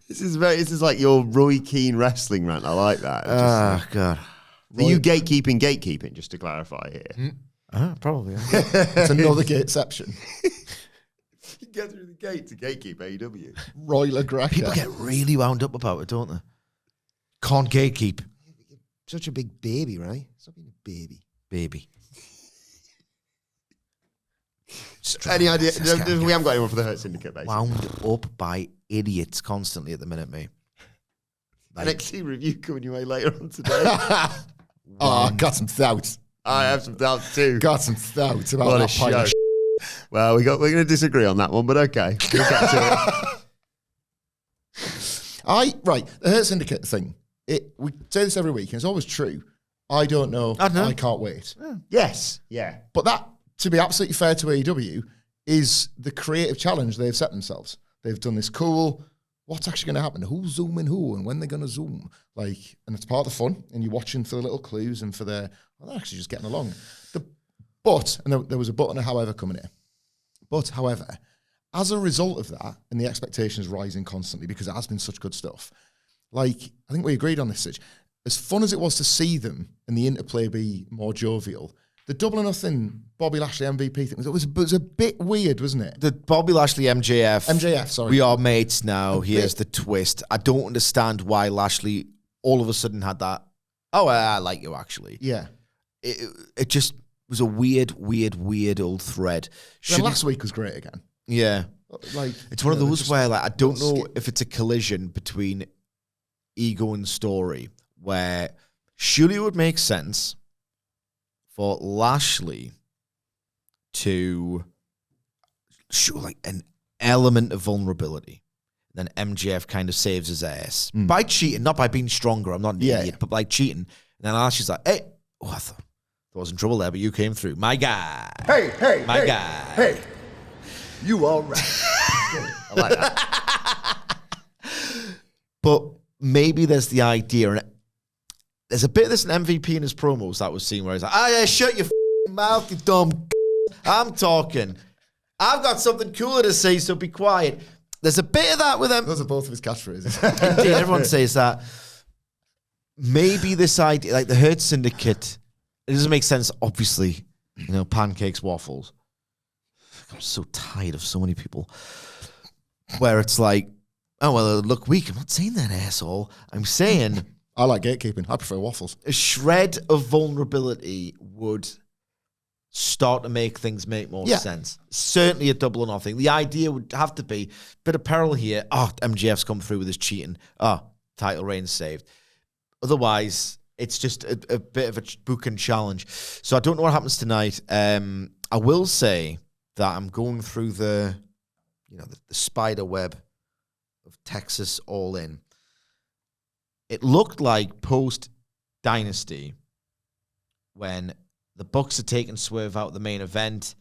This is like your Roy Keane wrestling rant. I like that. God. Are you gatekeeping, just to clarify here? Probably. It's another gateception. You get through the gate to gatekeep AEW. Royal aggression. People get really wound up about it, don't they? Can't gatekeep. Such a big baby, right? Stop being a baby. Any idea? We haven't got anyone for the Hurt Syndicate, basically. Wound up by idiots constantly at the minute, mate. Like, NXT review coming your way later on today. Got some doubts. I have some doubts too. Got some doubts about What that a pile show. of Well, we're going to disagree on that one, but okay. We'll get to it. The Hurt Syndicate thing. We say this every week, and it's always true. I don't know. I can't wait. Yes. Yeah. But that, to be absolutely fair to AEW, is the creative challenge they've set themselves. They've done this cool, what's actually going to happen? Who's zooming who and when they're going to zoom? Like, and it's part of the fun, and you're watching for the little clues and for they're actually just getting along. There was a but and a however coming in. But, however, as a result of that, and the expectations rising constantly because it has been such good stuff, like, I think we agreed on this, Sidge. As fun as it was to see them and the interplay be more jovial, the double or nothing Bobby Lashley MVP thing was a bit weird, wasn't it? the Bobby Lashley MJF. Sorry. We are mates now. Here's the twist. I don't understand why Lashley all of a sudden had that. Oh, I like you, actually. Yeah. It just was a weird old thread. Then last week was great again. Yeah. Like, It's one of those where, like, I don't know if it's a collision between ego and story, where surely it would make sense for Lashley to show like an element of vulnerability. Then MJF kind of saves his ass by cheating, not by being stronger. I'm not an idiot, but by cheating. And then Lashley's like, hey, I thought I was in trouble there, but you came through. My guy. Hey, My guy. Hey, you all right. I like that. But maybe there's the idea, and there's a bit of this in MVP in his promos that was seen where he's like, yeah, shut your mouth, you dumb I'm talking. I've got something cooler to say, so be quiet. There's a bit of that with him. Those are both of his catchphrases. Indeed, everyone says that. Maybe this idea, like the Hurt Syndicate, it doesn't make sense, obviously. Pancakes, waffles. I'm so tired of so many people. Where it's like, oh, well, look weak. I'm not saying that, asshole. I'm saying... I like gatekeeping. I prefer waffles. A shred of vulnerability would start to make things make more sense. Certainly a double or nothing. The idea would have to be, bit of peril here. MJF's come through with his cheating. Title reign saved. Otherwise, it's just a bit of a booking challenge. So I don't know what happens tonight. I will say that I'm going through the spider web of Texas All In. It looked like post-Dynasty when the Bucks are taking Swerve out of the main event.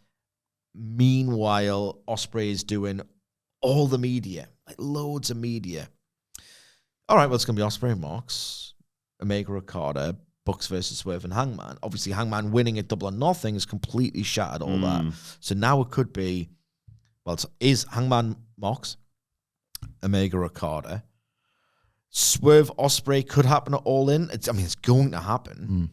Meanwhile, Ospreay is doing all the media, like loads of media. All right, well, it's going to be Ospreay and Mox, Omega Okada, Bucks versus Swerve and Hangman. Obviously, Hangman winning at Double or Nothing has completely shattered all that. So now it could be, is Hangman Mox, Omega Okada, Swerve Ospreay could happen at All In. It's going to happen.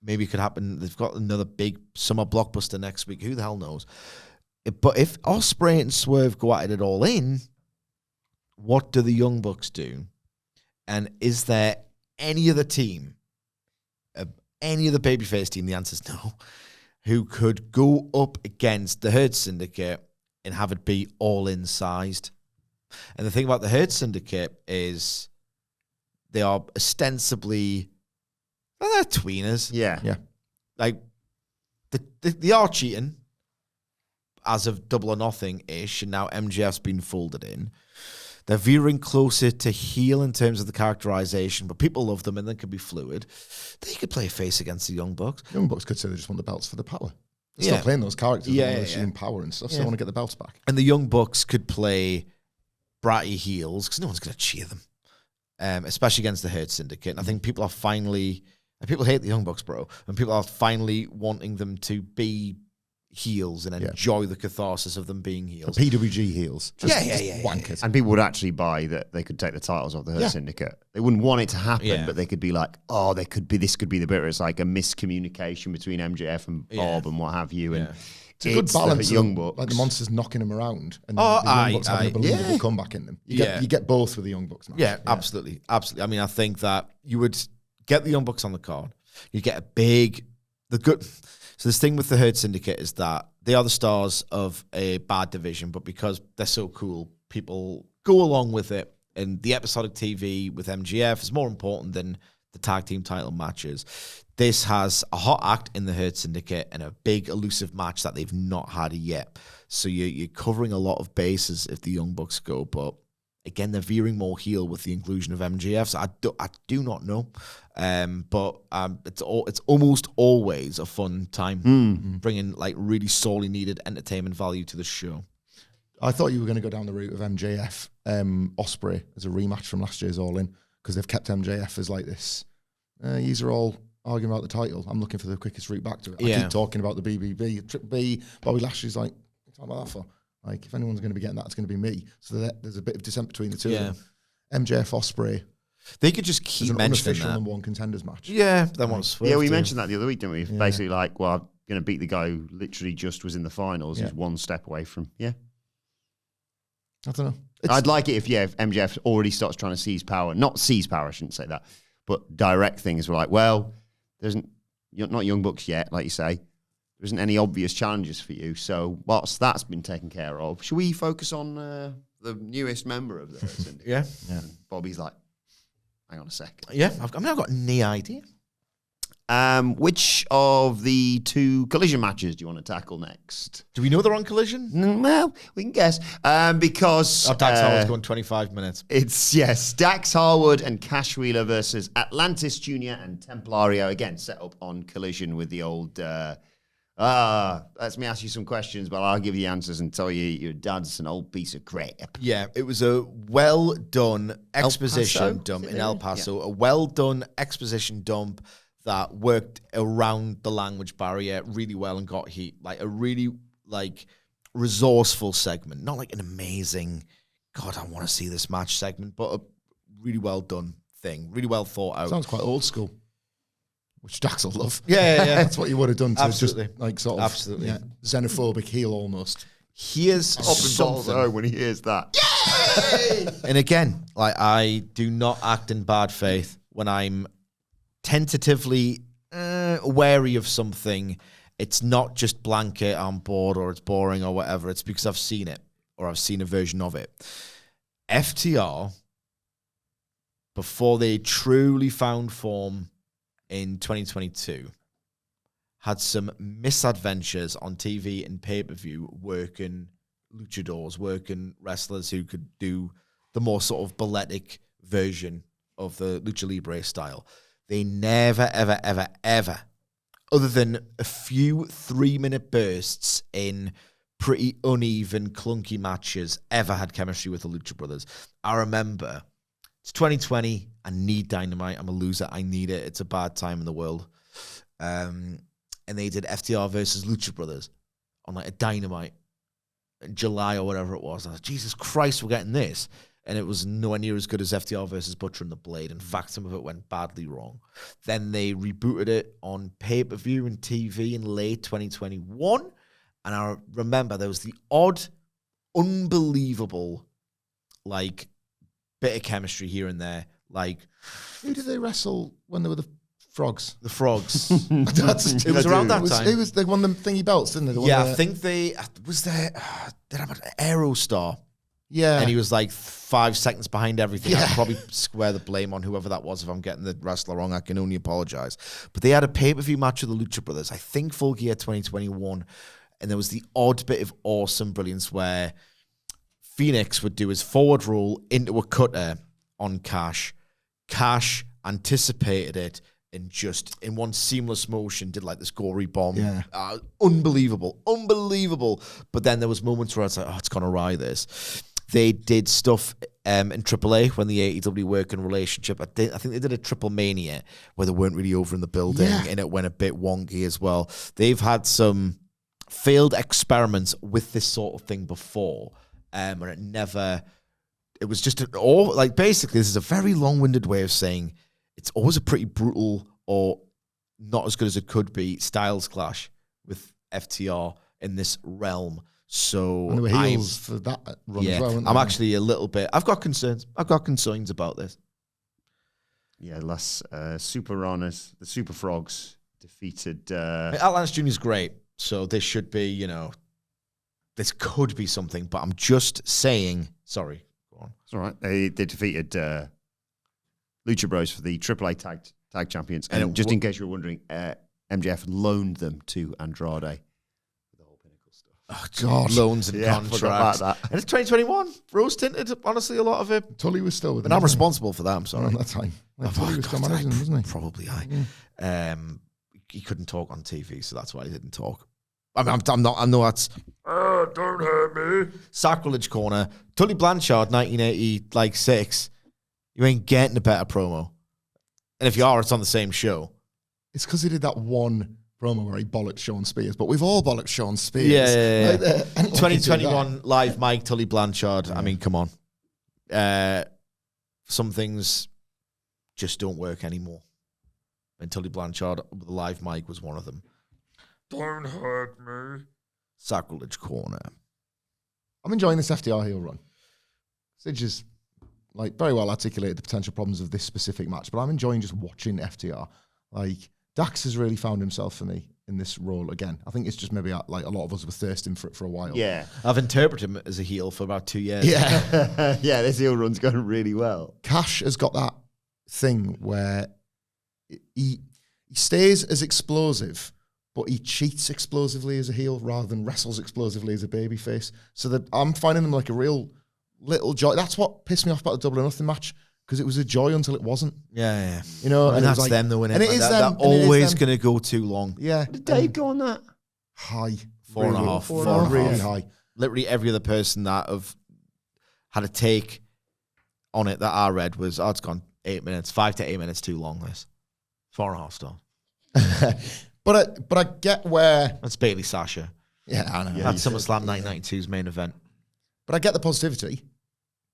Maybe it could happen. They've got another big summer blockbuster next week. Who the hell knows? But if Ospreay and Swerve go at it All In, what do the Young Bucks do? And is there any other team, any other babyface team, the answer is no, who could go up against the Hurt Syndicate and have it be All In sized? And the thing about the Hurt Syndicate is they are ostensibly, they're tweeners. Yeah. Like, they are cheating as of Double or Nothing-ish, and now MJF's been folded in. They're veering closer to heel in terms of the characterization, but people love them and they can be fluid. They could play face against the Young Bucks. Young Bucks could say they just want the belts for the power. They're still playing those characters. They want to assume power and stuff, so they want to get the belts back. And the Young Bucks could play bratty heels because no one's going to cheer them, especially against the Hurt Syndicate. And I think people hate the Young Bucks, bro, and people are finally wanting them to be heels and enjoy the catharsis of them being heels. The PWG heels. Just wankers. And people would actually buy that they could take the titles off the Hurt Syndicate. They wouldn't want it to happen, but they could be like, this could be the bit where it's like a miscommunication between MJF and Bob and what have you. And it's a good balance. The Young Bucks. Like the monsters knocking them around and the Young Bucks having a believable comeback in them. You get both with the Young Bucks match. Yeah, absolutely. Absolutely. I mean, I think that you would get the Young Bucks on the card. You get So this thing with the Hurt Syndicate is that they are the stars of a bad division, but because they're so cool, people go along with it. And the episodic TV with MGF is more important than the tag team title matches. This has a hot act in the Hurt Syndicate and a big elusive match that they've not had yet. So you're covering a lot of bases if the Young Bucks go, but again, they're veering more heel with the inclusion of MJF. So I do not know. But it's almost always a fun time bringing like really sorely needed entertainment value to the show. I thought you were going to go down the route of MJF, Ospreay as a rematch from last year's All In because they've kept MJF as like this. These are all arguing about the title. I'm looking for the quickest route back to it. I keep talking about the BBB, Trip B. Bobby Lashley's like, what are you talking about that for? Like, if anyone's going to be getting that, it's going to be me. So there's a bit of dissent between the two of them. MJF, Ospreay. They could just keep mentioning unofficial that. number one contenders match. Yeah, that one's Swerve. Yeah, we mentioned that the other week, didn't we? Basically, like, well, I'm going to beat the guy who literally just was in the finals. He's one step away from, I don't know. I'd like it if MJF already starts trying to seize power. Not seize power, I shouldn't say that. But direct things were like, well, you're not Young Bucks yet, like you say. There isn't any obvious challenges for you. So whilst that's been taken care of, should we focus on the newest member of the Hurt Syndicate? Yeah. And Bobby's like, hang on a sec. Yeah, I've got no idea. Which of the two Collision matches do you want to tackle next? Do we know they're on Collision? Well, we can guess. Because... Dax Harwood's going 25 minutes. It's, Dax Harwood and Cash Wheeler versus Atlantis Jr and Templario. Again, set up on Collision with the old Let me ask you some questions, but I'll give you the answers and tell you your dad's an old piece of crap. Yeah, it was a well-done exposition dump in El Paso. Yeah. A well-done exposition dump that worked around the language barrier really well and got heat. Like a really resourceful segment. Not like an amazing, God, I want to see this match segment, but a really well done thing. Really well thought out. Sounds quite old school. Which Dax will love. Yeah. That's what you would have done to Absolutely. just like sort of xenophobic heel almost. Here's something when he hears that. Yay! And again, I do not act in bad faith when I'm tentatively wary of something. It's not just blanket, I'm bored or it's boring or whatever. It's because I've seen it or I've seen a version of it. FTR, before they truly found form in 2022, had some misadventures on TV and pay-per-view working luchadors, working wrestlers who could do the more sort of balletic version of the Lucha Libre style. They never, ever, ever, ever, other than a few 3-minute bursts in pretty uneven, clunky matches, ever had chemistry with the Lucha Brothers. I remember, it's 2020, I need Dynamite, I'm a loser, I need it, it's a bad time in the world. And they did FTR versus Lucha Brothers on like a Dynamite in July or whatever it was. I was like, Jesus Christ, we're getting this. And it was nowhere near as good as FTR versus Butcher and the Blade. In fact, some of it went badly wrong. Then they rebooted it on pay-per-view and TV in late 2021. And I remember there was the odd, unbelievable, bit of chemistry here and there. Who did they wrestle when they were the Frogs? The Frogs. It was around that time. It was they won the thingy belts, didn't they? I think they was there. Did I have an Aerostar? Yeah, and he was 5 seconds behind everything. I'd probably square the blame on whoever that was if I'm getting the wrestler wrong. I can only apologize. But they had a pay-per-view match with the Lucha Brothers, I think Full Gear 2021, and there was the odd bit of awesome brilliance where Phoenix would do his forward roll into a cutter on Cash. Cash anticipated it and just in one seamless motion did this gory bomb. Yeah. Unbelievable. But then there was moments where I was like, oh, it's gone awry, this. They did stuff in AAA when the AEW working relationship. I think they did a Triple Mania where they weren't really over in the building and it went a bit wonky as well. They've had some failed experiments with this sort of thing before, and it was just basically this is a very long-winded way of saying it's always a pretty brutal or not as good as it could be styles clash with FTR in this realm. So and they were heels for that run as well. I'm actually a little bit. I've got concerns. About this. Yeah, last Super Runners, the Super Frogs defeated. Atlantis Jr is great, so this should be, this could be something. But I'm just saying. Sorry, go on. It's all right. They defeated Lucha Bros for the AAA tag champions, and just in case you were wondering, MJF loaned them to Andrade. Oh, God. Loans and contracts. And it's 2021. Rose tinted, honestly, a lot of it. Tully was still with him. And I'm responsible for that, I'm sorry. Around that time. Tully was still managing him, wasn't he? Probably, he couldn't talk on TV, so that's why he didn't talk. I know that's... don't hurt me. Sacrilege Corner. Tully Blanchard, 1986. You ain't getting a better promo. And if you are, it's on the same show. It's because he did that one promo where he bollocked Sean Spears, but we've all bollocked Sean Spears. Yeah. 2021 live Mike Tully Blanchard. Yeah. I mean, come on. Some things just don't work anymore. And Tully Blanchard with the live mic was one of them. Don't hurt me. Sacrilege Corner. I'm enjoying this FTR heel run. Sidge is very well articulated the potential problems of this specific match, but I'm enjoying just watching FTR. Dax has really found himself for me in this role again. I think it's just maybe a lot of us were thirsting for it for a while. Yeah. I've interpreted him as a heel for about 2 years. Yeah. Yeah, this heel run's going really well. Cash has got that thing where he stays as explosive, but he cheats explosively as a heel rather than wrestles explosively as a babyface. So that I'm finding him like a real little joy. That's what pissed me off about the Double or Nothing match. Because it was a joy until it wasn't. Yeah. And that's them though, and it is them. They're always going to go too long. Yeah. Did Dave go on that? high. 4.5. 4.5. Really high. Literally every other person that have had a take on it that I read was, it's gone 8 minutes, 5 to 8 minutes too long, this. 4.5 stars. But I get where... That's Bailey Sasha. Yeah, I know. That's SummerSlam 1992's main event. But I get the positivity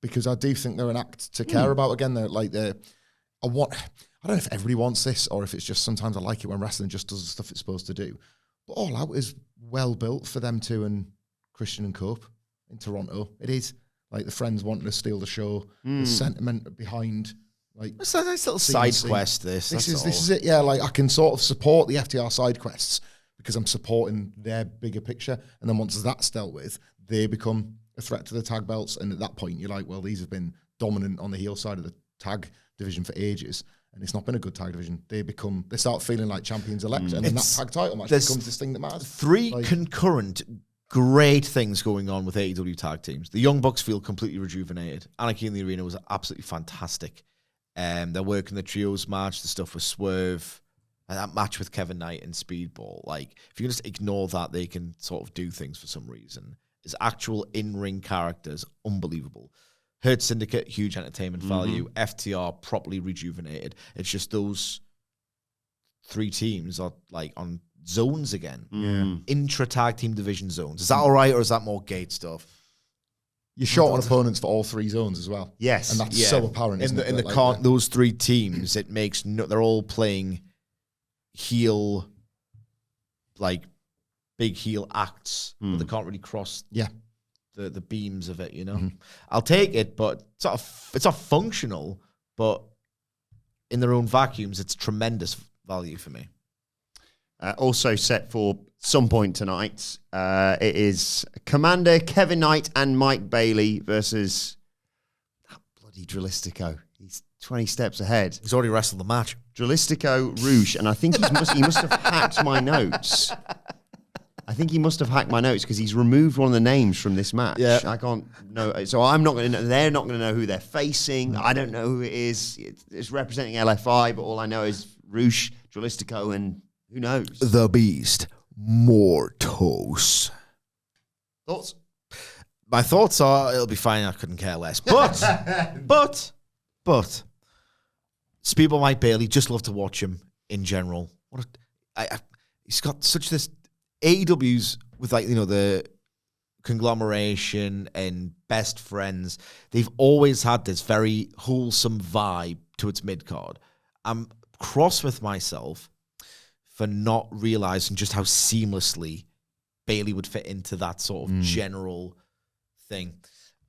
because I do think they're an act to care about. Again, I don't know if everybody wants this or if it's just sometimes I like it when wrestling just does the stuff it's supposed to do. But All Out is well built for them two and Christian and Cope in Toronto. It is. Like, the friends wanting to steal the show, the sentiment behind... Like, it's a nice little side quest, this is it, yeah. Like, I can sort of support the FTR side quests because I'm supporting their bigger picture. And then once that's dealt with, they become a threat to the tag belts. And at that point, you're like, well, these have been dominant on the heel side of the tag division for ages. And it's not been a good tag division. They start feeling like champions elect. And then that tag title match becomes this thing that matters. Three concurrent great things going on with AEW tag teams. The Young Bucks feel completely rejuvenated. Anarchy in the Arena was absolutely fantastic. They're working the trios match, the stuff with Swerve, and that match with Kevin Knight and Speedball. Like, if you just ignore that, they can sort of do things for some reason. His actual in-ring characters, unbelievable. Hurt Syndicate, huge entertainment value. FTR, properly rejuvenated. It's just those three teams are like on zones again. Intra-tag team division zones. Is that all right, or is that more gate stuff? You're short on opponents for all three zones as well. Yes. And that's so apparent, isn't it? In the those three teams, it makes they're all playing heel, like big heel acts, but they can't really cross the beams of it, you know? I'll take it, but it's not functional, but in their own vacuums, it's tremendous value for me. Also set for some point tonight, it is Komander, Kevin Knight, and Mike Bailey versus that bloody Dralístico. He's 20 steps ahead. He's already wrestled the match. Dralístico Rouge, and I think he must have hacked my notes. I think he must have hacked my notes because he's removed one of the names from this match. Yeah. I can't know. So I'm not going to know. They're not going to know who they're facing. I don't know who it is. It's representing LFI, but all I know is Rouge, Dralístico, and who knows? The Beast, Mortos. Thoughts? My thoughts are it'll be fine. I couldn't care less. But Speedball Mike Bailey, just love to watch him in general. He's got such this AEW's with the conglomeration and best friends. They've always had this very wholesome vibe to its mid card. I'm cross with myself for not realizing just how seamlessly Bailey would fit into that sort of general thing.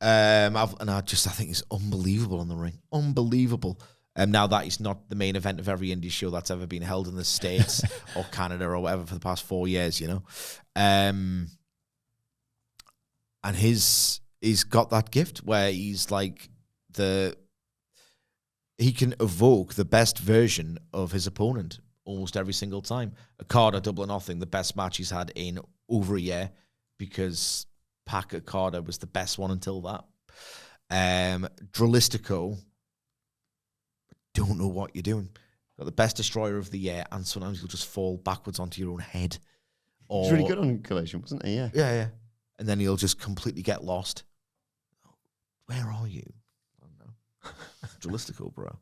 I think he's unbelievable in the ring. Unbelievable. Now that he's not the main event of every indie show that's ever been held in the States or Canada or whatever for the past 4 years, you know. And he's got that gift where he's like he can evoke the best version of his opponent almost every single time. Okada, Double or Nothing, the best match he's had in over a year because Pac Okada was the best one until that. Dralístico, don't know what you're doing. Got the best destroyer of the year, and sometimes you'll just fall backwards onto your own head. He's really good on Collision, wasn't he? Yeah. Yeah. And then he'll just completely get lost. Where are you? I don't know. Dralístico, bro.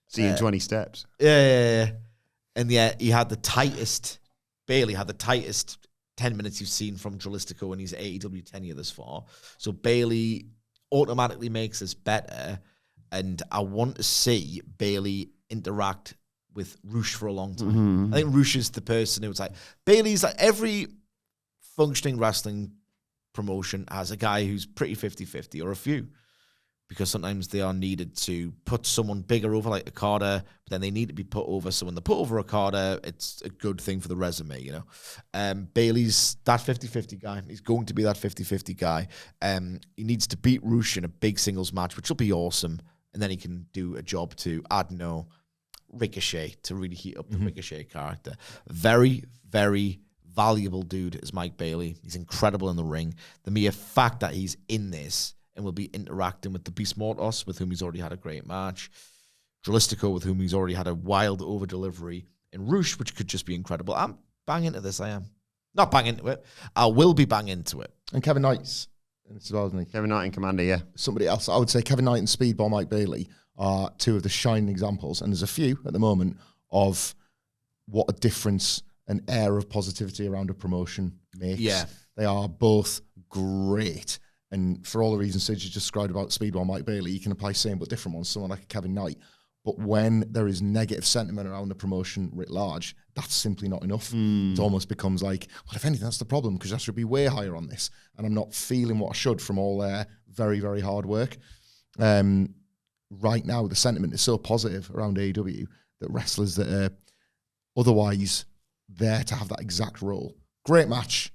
See you in 20 steps. Yeah. And yeah, Bailey had the tightest 10 minutes you've seen from Dralístico in his AEW tenure thus far. So Bailey automatically makes this better. And I want to see Bailey interact with Rouge for a long time. I think Rouge is the person who's like, Bailey's like, every functioning wrestling promotion has a guy who's pretty 50-50 or a few. Because sometimes they are needed to put someone bigger over like Okada, but then they need to be put over. So when they put over Okada, it's a good thing for the resume, you know. Bailey's that 50-50 guy. He's going to be that 50-50 guy. He needs to beat Rouge in a big singles match, which will be awesome. And then he can do a job to Ricochet to really heat up the Ricochet character. Very, very valuable dude is Mike Bailey. He's incredible in the ring. The mere fact that he's in this and will be interacting with the Beast Mortos, with whom he's already had a great match, Dralístico, with whom he's already had a wild over-delivery, and Rouge, which could just be incredible. I'm bang into this, I am. Not bang into it. I will be bang into it. And Kevin Knight's in it as well, isn't he? Kevin Knight and Komander, yeah. Somebody else. I would say Kevin Knight and Speedball Mike Bailey are two of the shining examples, and there's a few at the moment, of what a difference an air of positivity around a promotion makes. Yeah. They are both great. And for all the reasons Sid just described about Speedball Mike Bailey, you can apply same but different ones, someone like Kevin Knight. But when there is negative sentiment around the promotion writ large, that's simply not enough. It almost becomes like, well, if anything, that's the problem, because I should be way higher on this. And I'm not feeling what I should from all their very, very hard work. Right now, the sentiment is so positive around AEW that wrestlers that are otherwise there to have that exact role. Great match,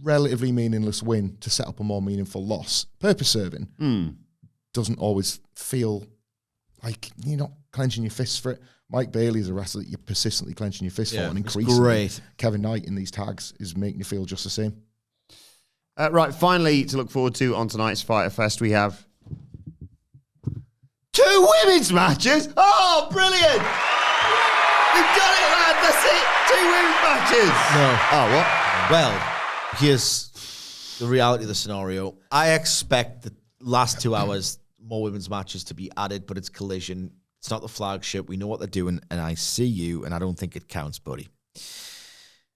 relatively meaningless win to set up a more meaningful loss. Purpose-serving doesn't always feel like you're not clenching your fists for it. Mike Bailey is a wrestler that you're persistently clenching your fists for, and increasingly great. Kevin Knight in these tags is making you feel just the same. Right, finally, to look forward to on tonight's Fyter Fest, we have 2 women's matches. Oh, brilliant! We've done it, lad. That's it. 2 women's matches. No. Oh, what? Well, here's the reality of the scenario. I expect the last 2 hours more women's matches to be added, but it's Collision. It's not the flagship. We know what they're doing, and I see you, and I don't think it counts, buddy.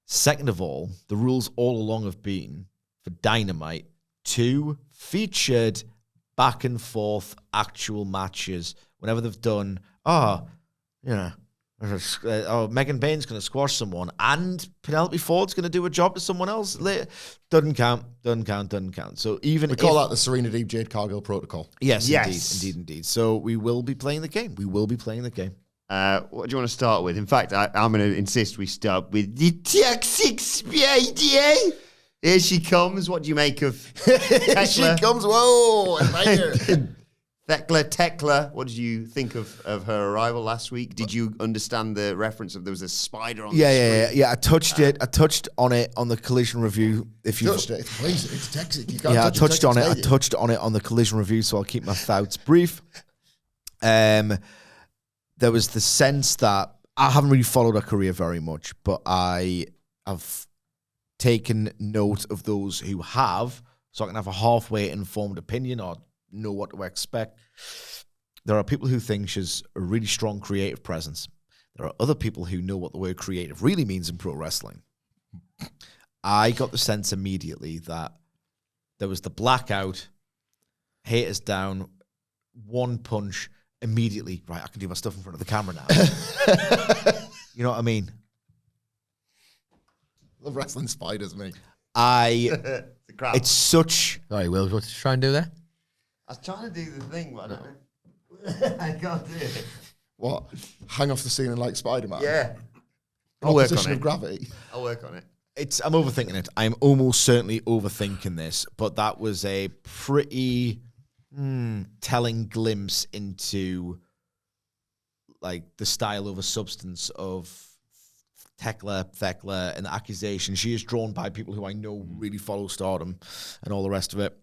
Second of all, the rules all along have been for Dynamite 2 featured back and forth actual matches. Whenever they've done, Megan Bain's going to squash someone, and Penelope Ford's going to do a job to someone else later. Doesn't count. So even We call that the Serena Deeb Jade Cargill protocol. Yes, Yes. indeed. So we will be playing the game. What do you want to start with? In fact, I'm going to insist we start with the toxic Speedy. Here she comes. What do you make of Thekla? She comes, whoa, and right here. Thekla, what did you think of her arrival last week? Did you understand the reference of there was a spider on the screen? Yeah. I touched it. I touched on it on the Collision review. If you Touched it. It's crazy. It's toxic. You can't I touch touched on it. I stadium. touched on it on the Collision review, so I'll keep my thoughts brief. There was the sense that I haven't really followed her career very much, but I have taken note of those who have, so I can have a halfway informed opinion or know what to expect. There are people who think she's a really strong creative presence. There are other people who know what the word creative really means in pro wrestling. I got the sense immediately that there was the blackout, haters down, one punch, immediately, right, I can do my stuff in front of the camera now. You know what I mean? Love wrestling spiders, mate. It's such... Sorry, Will, what you trying to do there? I was trying to do the thing, but I don't know. I can't do it. What? Hang off the ceiling like Spider-Man? Yeah. I'll work on Opposition it. of gravity. I'll work on it. I'm overthinking it. I'm almost certainly overthinking this, but that was a pretty telling glimpse into like the style over substance of Thekla, and the accusation. She is drawn by people who I know really follow Stardom and all the rest of it.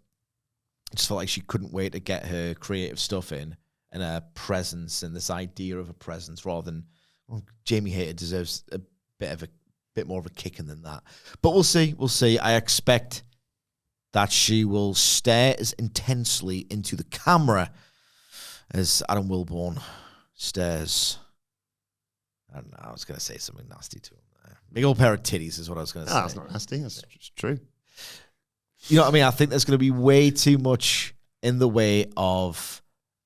I just felt like she couldn't wait to get her creative stuff in and her presence and this idea of a presence rather than, well, Jamie Hayter deserves a bit more of a kicking than that. But we'll see. I expect that she will stare as intensely into the camera as Adam Wilbourn stares. I don't know. I was going to say something nasty to him there. Big old pair of titties is what I was going to say. That's not nasty. That's just true. You know what I mean? I think there's going to be way too much in the way of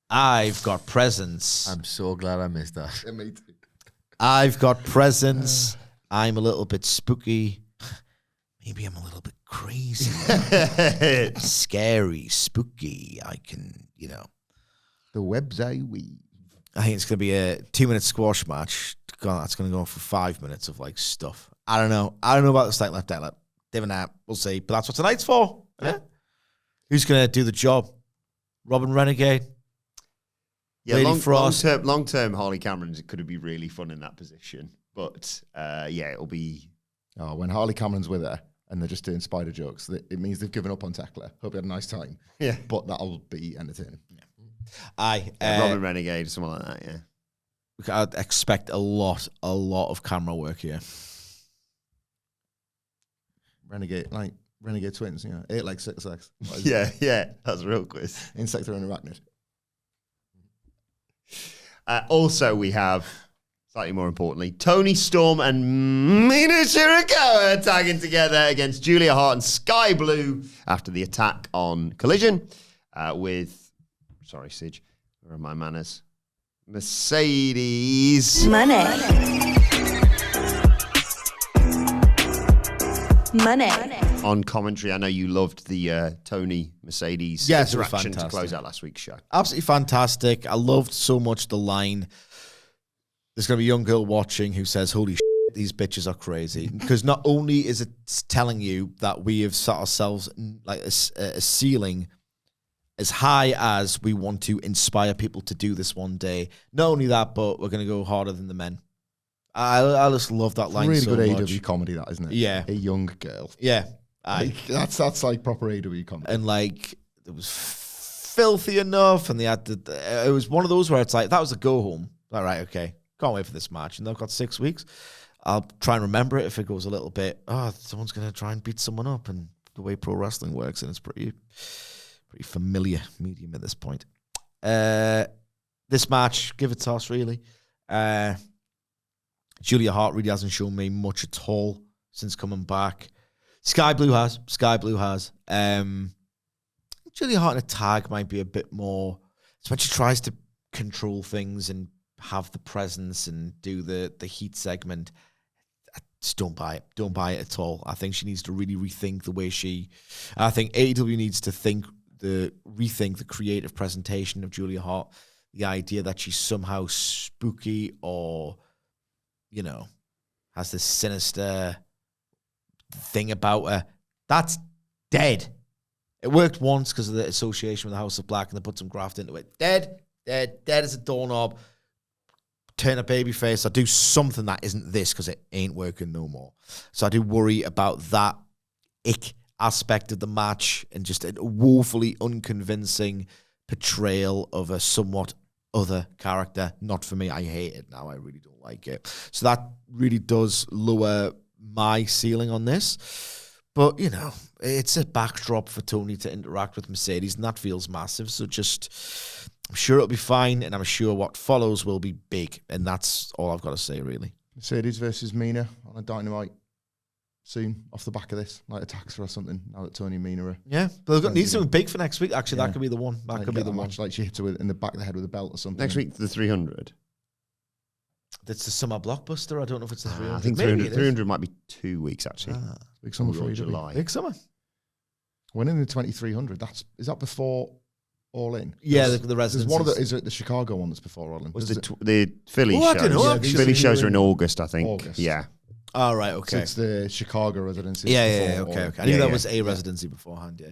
I've got presence. I'm so glad I missed that. Yeah, me too. I've got presence. I'm a little bit spooky. Maybe I'm a little bit crazy. Scary, spooky. I can, The webs I weave. I think it's going to be a 2-minute squash match. God, that's going to go on for 5 minutes of like stuff. I don't know about the state left outlet. Divin out. We'll see. But that's what tonight's for. Yeah. Who's going to do the job? Robin Renegade? Yeah, Lady Frost. long term, Harley Cameron could be really fun in that position. But it'll be. Oh, when Harley Cameron's with her and they're just doing spider jokes, it means they've given up on Thekla. Hope you had a nice time. Yeah. But that'll be entertaining. Robin Renegade, something like that, yeah. I'd expect a lot of camera work here. Renegade twins, 8 legs, 6 legs. Yeah, that's a real quiz. Insect or an arachnid? Also, we have, slightly more importantly, Toni Storm and Mina Shirakawa tagging together against Julia Hart and Skye Blue after the attack on Collision with, sorry, Sidge, where are my manners? Mercedes. Money. On commentary, I know you loved the Toni Mercedes Yes, it was interaction to fantastic. close out last week's show. Absolutely fantastic. I loved so much the line. There's going to be a young girl watching who says, holy shit, these bitches are crazy. Because not only is it telling you that we have set ourselves like a ceiling as high as we want to inspire people to do this one day. Not only that, but we're going to go harder than the men. I just love that line Really so good much. AEW comedy, that, isn't it? Yeah. A young girl. Yeah. Like, that's like proper AEW comedy. And like, it was filthy enough, and they had to, it was one of those where it's like, that was a go home. All right, okay. Can't wait for this match. And they've got 6 weeks. I'll try and remember it if it goes a little bit, someone's going to try and beat someone up, and the way pro wrestling works, and it's pretty familiar medium at this point. This match, give it to us, really. Julia Hart really hasn't shown me much at all since coming back. Skye Blue has. Julia Hart in a tag might be a bit more. It's when she tries to control things and have the presence and do the heat segment. I just don't buy it. Don't buy it at all. I think she needs to really rethink the way I think AEW needs to rethink the creative presentation of Julia Hart. The idea that she's somehow spooky or, has this sinister thing about her. That's dead. It worked once because of the association with the House of Black, and they put some graft into it. Dead as a doorknob. Turn a baby face or do something that isn't this, because it ain't working no more. So I do worry about that ick aspect of the match and just a woefully unconvincing portrayal of a somewhat other character. Not for me. I hate it now. I really don't like it. So that really does lower my ceiling on this. But, it's a backdrop for Toni to interact with Mercedes, and that feels massive. So I'm sure it'll be fine, and I'm sure what follows will be big. And that's all I've got to say, really. Mercedes versus Mina on a Dynamite soon off the back of this, like attacks or something, now that Toni and Mina are... Yeah, but they've got need something big for next week. Actually, that could be the one. That could be the one. Match, like she hits her in the back of the head with a belt or something. Next week, the 300. That's the summer blockbuster. I don't know if it's the 300. I think 300 might be 2 weeks, actually. Big summer for July. Big summer. When in the 2300, is that before All In? Yeah, the residencies. There's one of the, is it the Chicago one that's before All In? Was the Philly shows? I don't know, Philly shows are in August, I think. August. Yeah. Oh, right, So okay. it's the Chicago residency. Yeah, okay. I knew that was a residency beforehand. Yeah.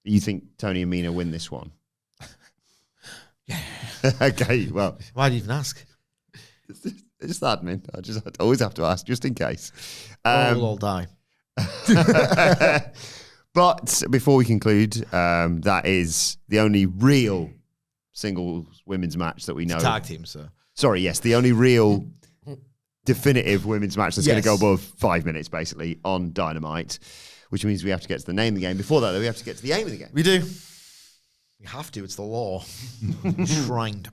You think Toni and Mina win this one? Yeah. Okay, well. Why do you even ask? It's admin. I always have to ask, just in case. We'll all die. But before we conclude, that is the only real singles women's match that we know. Tag team, sir. Sorry, yes, the only real definitive women's match that's going to go Yes. above 5 minutes, basically, on Dynamite, which means we have to get to the name of the game. Before that, though, we have to get to the aim of the game. We do. We have to. It's the law. Enshrined.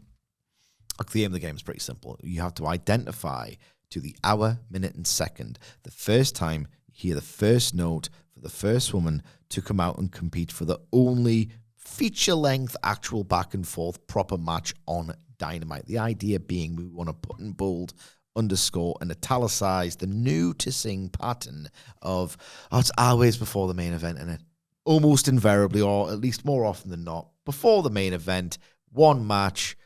Look, the aim of the game is pretty simple. You have to identify to the hour, minute, and second the first time you hear the first note for the first woman to come out and compete for the only feature-length, actual back-and-forth proper match on Dynamite. The idea being we want to put in bold, underscore, and italicize the new to sing pattern of, it's always before the main event, and it almost invariably, or at least more often than not, before the main event, one match.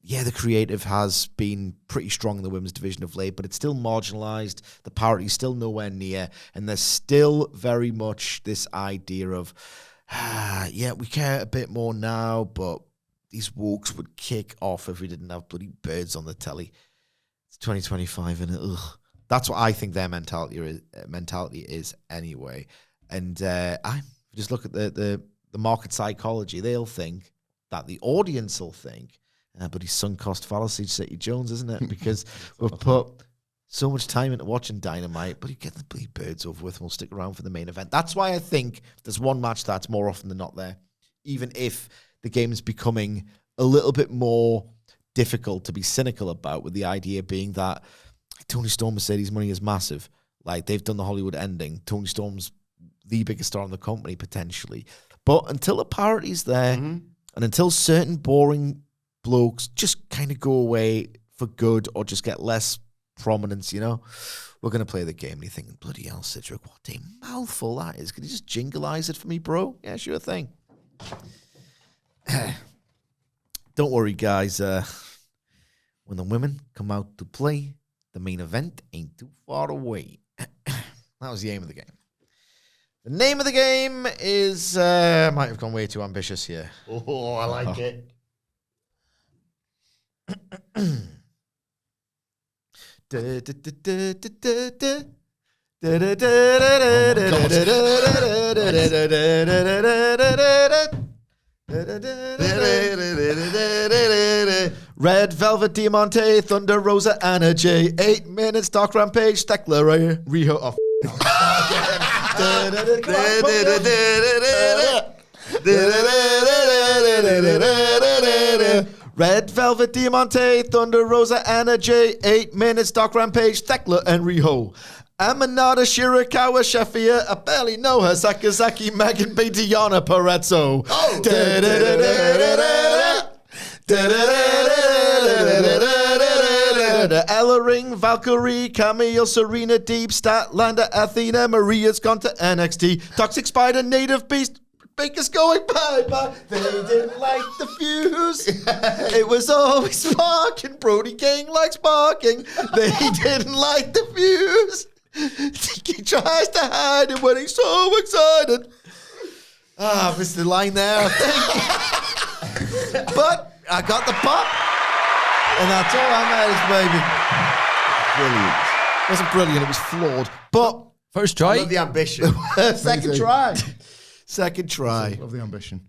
Yeah, the creative has been pretty strong in the women's division of late, but it's still marginalized. The parity's still nowhere near, and there's still very much this idea of, we care a bit more now, but these wokes would kick off if we didn't have bloody birds on the telly. It's 2025, and that's what I think their mentality is anyway. And I just look at the market psychology. They'll think that the audience will think, but he's sunk cost fallacy, City Jones, isn't it? Because we've put so much time into watching Dynamite, but you get the bloody birds over with and we'll stick around for the main event. That's why I think there's one match that's more often than not there, even if the game is becoming a little bit more difficult to be cynical about, with the idea being that Toni Storm, Mercedes money is massive. Like, they've done the Hollywood ending. Toni Storm's the biggest star in the company, potentially. But until the parity's there, and until certain boring blokes just kind of go away for good or just get less prominence, you know, we're going to play the game. And you're thinking, bloody hell, Sidgwick, what a mouthful that is. Can you just jinglize it for me, bro? Yeah, sure thing. Don't worry, guys. When the women come out to play, the main event ain't too far away. That was the aim of the game. The name of the game is... might have gone way too ambitious here. Oh, I like it. Red Velvet Diamante, Thunder Rosa, Anna J. 8 minutes, Dark Rampage, Thekla, Riho. Oh, Red Velvet Diamante, Thunder Rosa, Anna J. 8 minutes, Dark Rampage, Thekla, and Riho. Aminata, Shirakawa, Shafia, I barely know her, Sakazaki, Megan B, Diana, Perezzo. Ella Ring, Valkyrie, Camille, Serena, Deep, Statlander, Athena, Maria's gone to NXT, Toxic Spider, Native Beast, Baker's going bye-bye. They didn't like the fuse. It was always sparking. Brody King likes barking. They didn't like the fuse. He tries to hide it when he's so excited. Ah, missed the line there, I think. But I got the pop. And that's all that matters, baby. Brilliant. It wasn't brilliant, it was flawed. But First try. I love the ambition. second try. Second try. Love the ambition.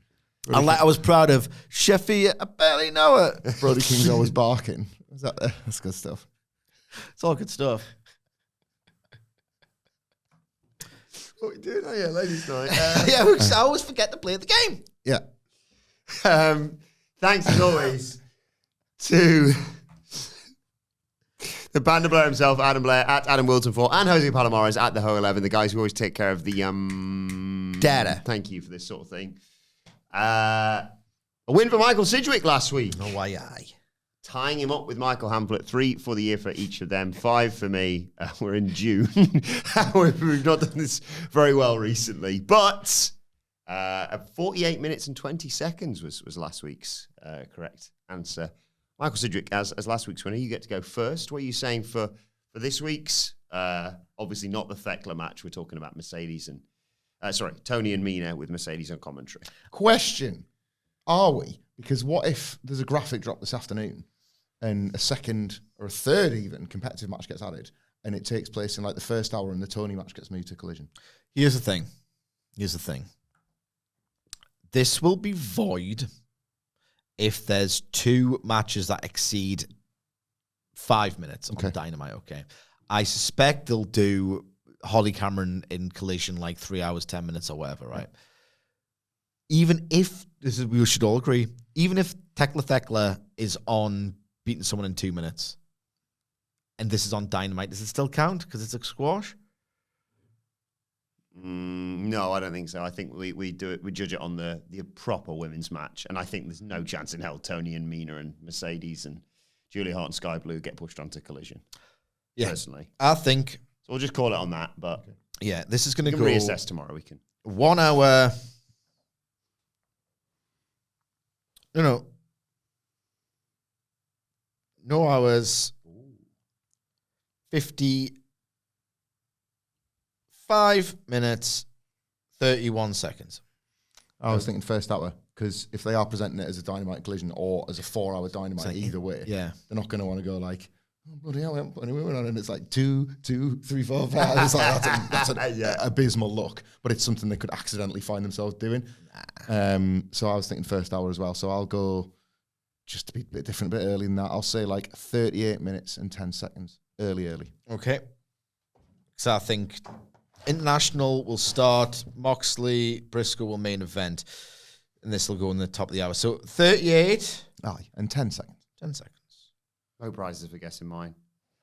I was proud of Sheffy. I barely know it. Brody King's always barking. Is that there? That's good stuff. It's all good stuff. What are we doing? Oh, yeah, ladies' night. Yeah, I always forget to play the game. Yeah. Thanks, as always, to the Band Blair himself, Adam Blair, at Adam Wilson4, and Jose Palomares at the Ho 11, the guys who always take care of the data. Thank you for this sort of thing. A win for Michael Sidgwick last week. Oh, aye. Tying him up with Michael Hamflett, 3 for the year for each of them, 5 for me. We're in June. We've not done this very well recently, but 48 minutes and 20 seconds was last week's correct answer. Michael Sidgwick, as last week's winner, you get to go first. What are you saying for this week's? Obviously not the Thekla match. We're talking about Mercedes and Toni and Mina with Mercedes on commentary. Question: are we? Because what if there's a graphic drop this afternoon and a second or a third even competitive match gets added and it takes place in like the first hour and the Toni match gets moved to Collision? Here's the thing. This will be void if there's 2 matches that exceed 5 minutes on Dynamite, okay? I suspect they'll do Holly Cameron in Collision like 3 hours, 10 minutes or whatever, right? Even if, we should all agree, even if Thekla is on beating someone in 2 minutes and this is on Dynamite, does it still count because it's a squash? No, I don't think so. I think we judge it on the proper women's match, and I think there's no chance in hell Toni and Mina and Mercedes and Julia Hart and Skye Blue get pushed onto Collision. Yeah, personally, I think so. We'll just call it on that. But yeah, this is going to go reassess tomorrow. We can 1 hour. No hours. 55 minutes, 31 seconds. I was thinking first hour, because if they are presenting it as a Dynamite Collision or as a 4-hour Dynamite, either way, they're not going to want to go like, oh, bloody hell, we haven't put any women on it. And it's like 2, 3, 4, 5. It's like, that's an abysmal look, but it's something they could accidentally find themselves doing. So I was thinking first hour as well. So I'll go, just to be a bit different, a bit earlier than that, I'll say like 38 minutes and 10 seconds. early. Okay. So I think International will start, Moxley, Briscoe will main event, and this will go in the top of the hour. So 38. Aye, and 10 seconds. 10 seconds. No prizes for guessing mine.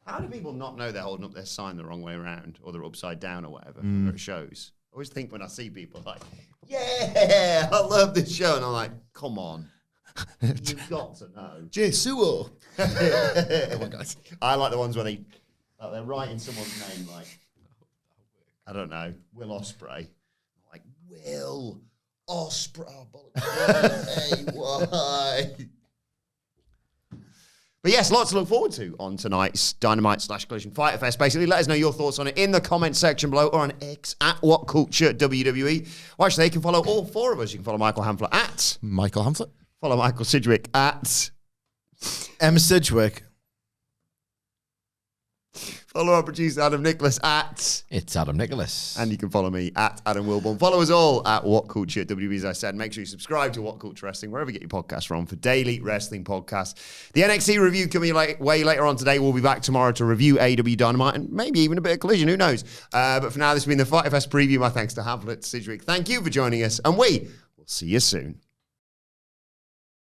How do people not know they're holding up their sign the wrong way around or they're upside down or whatever for shows? I always think when I see people like, yeah, I love this show. And I'm like, come on. You've got to know. Jesuo. Come on, guys. I like the ones where they're writing someone's name like, I don't know, Will Ospreay. Like, Will Ospreay. Oh, bollocks. Why? But yes, lots to look forward to on tonight's Dynamite / Collision Fyter Fest. Basically, let us know your thoughts on it in the comment section below or on X at WhatCulture WWE. Or actually, you can follow all four of us. You can follow Michael Hamflett at Michael Hamflett. Follow Michael Sidgwick at M. Sidgwick. Follow our producer Adam Nicholas at It's Adam Nicholas. and you can follow me at Adam Wilbourn. Follow us all at WhatCulture WWE, as I said. Make sure you subscribe to WhatCulture Wrestling, wherever you get your podcasts from, for daily wrestling podcasts. The NXT review coming way later on today. We'll be back tomorrow to review AEW Dynamite and maybe even a bit of Collision. Who knows? But for now, this has been the Fyter Fest preview. My thanks to Hamflett, Sidgwick. Thank you for joining us, and we will see you soon.